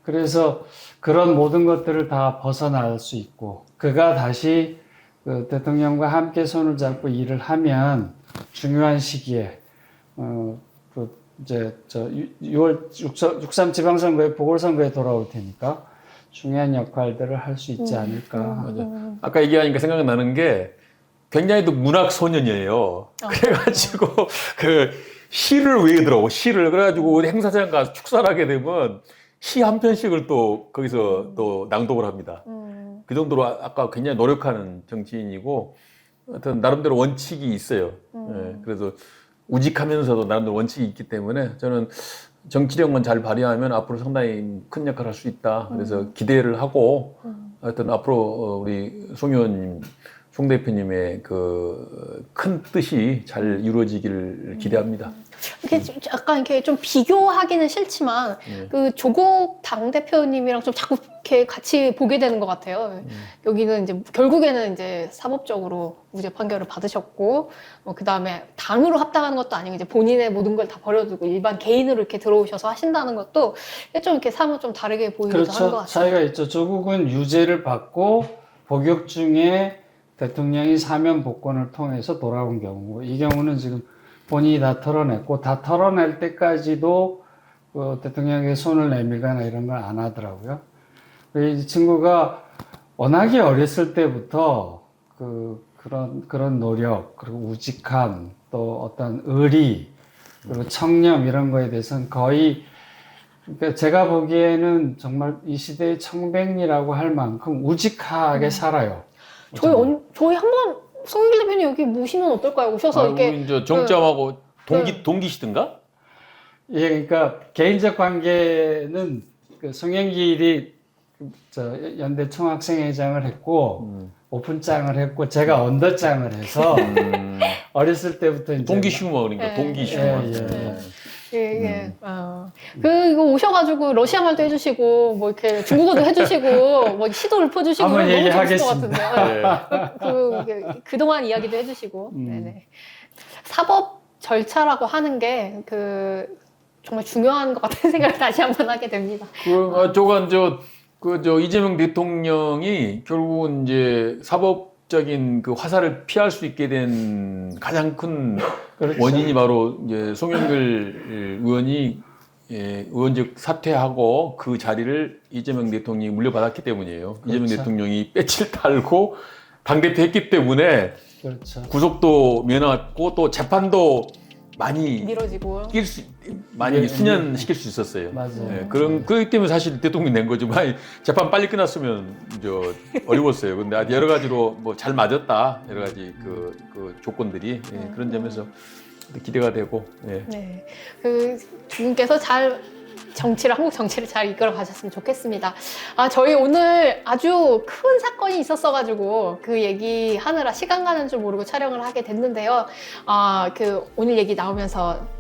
그래서 그런 모든 것들을 다 벗어날 수 있고 그가 다시 그 대통령과 함께 손을 잡고 일을 하면 중요한 시기에 그 이제 6월 6.3 지방선거에 보궐선거에 돌아올 테니까 중요한 역할들을 할 수 있지 않을까. 맞아요. 아까 얘기하니까 생각나는 게 굉장히 또 문학 소년이에요. 그래가지고 그 시를 외우더라고 시를 그래가지고 행사장 가서 축사를 하게 되면 시 한 편씩을 또 거기서 또 낭독을 합니다. 그 정도로 아까 굉장히 노력하는 정치인이고 하여튼 나름대로 원칙이 있어요. 예, 그래서 우직하면서도 나름대로 원칙이 있기 때문에 저는 정치력만 잘 발휘하면 앞으로 상당히 큰 역할을 할 수 있다. 그래서 기대를 하고 하여튼 앞으로 우리 송 의원님, 송 대표님의 그 큰 뜻이 잘 이루어지기를 기대합니다. 이렇게 약간 이렇게 좀 비교하기는 싫지만 그 조국 당 대표님이랑 좀 자꾸 이렇게 같이 보게 되는 것 같아요. 여기는 이제 결국에는 이제 사법적으로 무죄 판결을 받으셨고 그 다음에 당으로 합당하는 것도 아니고 이제 본인의 모든 걸 다 버려두고 일반 개인으로 이렇게 들어오셔서 하신다는 것도 좀 이렇게 사뭇 좀 다르게 보이기도 하는 것 그렇죠. 같아요. 차이가 있죠. 조국은 유죄를 받고 복역 중에 대통령이 사면 복권을 통해서 돌아온 경우고 이 경우는 지금 본인이 다 털어냈고 다 털어낼 때까지도 그 대통령에게 손을 내밀거나 이런 걸 안 하더라고요. 이 친구가 워낙에 어렸을 때부터 그런 노력 그리고 우직함 또 어떤 의리 그리고 청렴 이런 거에 대해서는 거의 그러니까 제가 보기에는 정말 이 시대의 청백리라고 할 만큼 우직하게 살아요. 저희 한번 송영길 대표님 여기 모시면 어떨까요? 오셔서 이렇게 이제 정점하고 동기시든가? 예, 그러니까 개인적 관계는 그 송영길이 연대 총학생회장을 했고 오픈장을 했고 제가 언더장을 해서 어렸을 때부터 이제 동기슈머 그러니까 동기슈머. 이거 오셔가지고 러시아 말도 해주시고 뭐 이렇게 중국어도 해주시고 뭐 시도 읊어주시고 한번 너무 재밌을 것 얘기하겠습니다. 같은데 그동안 이야기도 해주시고 네네. 사법 절차라고 하는 게 그 정말 중요한 것 같은 생각을 다시 한번 하게 됩니다. 저건 저 이재명 대통령이 결국은 이제 사법적인 그 화살을 피할 수 있게 된 가장 큰 그렇죠. 원인이 바로 이제 송영길 의원이 의원직 사퇴하고 그 자리를 이재명 대통령이 물려받았기 때문이에요. 그렇죠. 이재명 대통령이 배치를 달고 당대표 했기 때문에 그렇죠. 구속도 면했고 또 재판도 많이 미뤄지고. 많이 예, 수년시킬 수 있었어요. 맞아요. 예, 그렇기 때문에 사실 대통령이 낸 거죠. 재판 빨리 끝났으면 어려웠어요. 근데 아주 여러 가지로 뭐 잘 맞았다. 여러 가지 그 조건들이 그런 점에서 기대가 되고. 예. 네, 그 두 분께서 잘 한국 정치를 잘 이끌어 가셨으면 좋겠습니다. 저희 오늘 아주 큰 사건이 있었어가지고 그 얘기 하느라 시간 가는 줄 모르고 촬영을 하게 됐는데요. 그 오늘 얘기 나누면서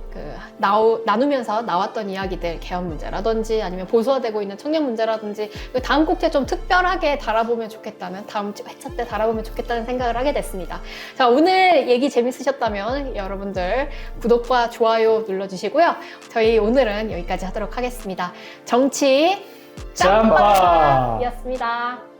나왔던 이야기들, 개헌 문제라든지 아니면 보수화되고 있는 청년 문제라든지 다음 국회 좀 특별하게 다뤄보면 좋겠다는, 다음 회차 때 다뤄보면 좋겠다는 생각을 하게 됐습니다. 자, 오늘 얘기 재밌으셨다면 여러분들 구독과 좋아요 눌러주시고요. 저희 오늘은 여기까지 하도록 하겠습니다. 정치 짬밥! 짬밥이었습니다.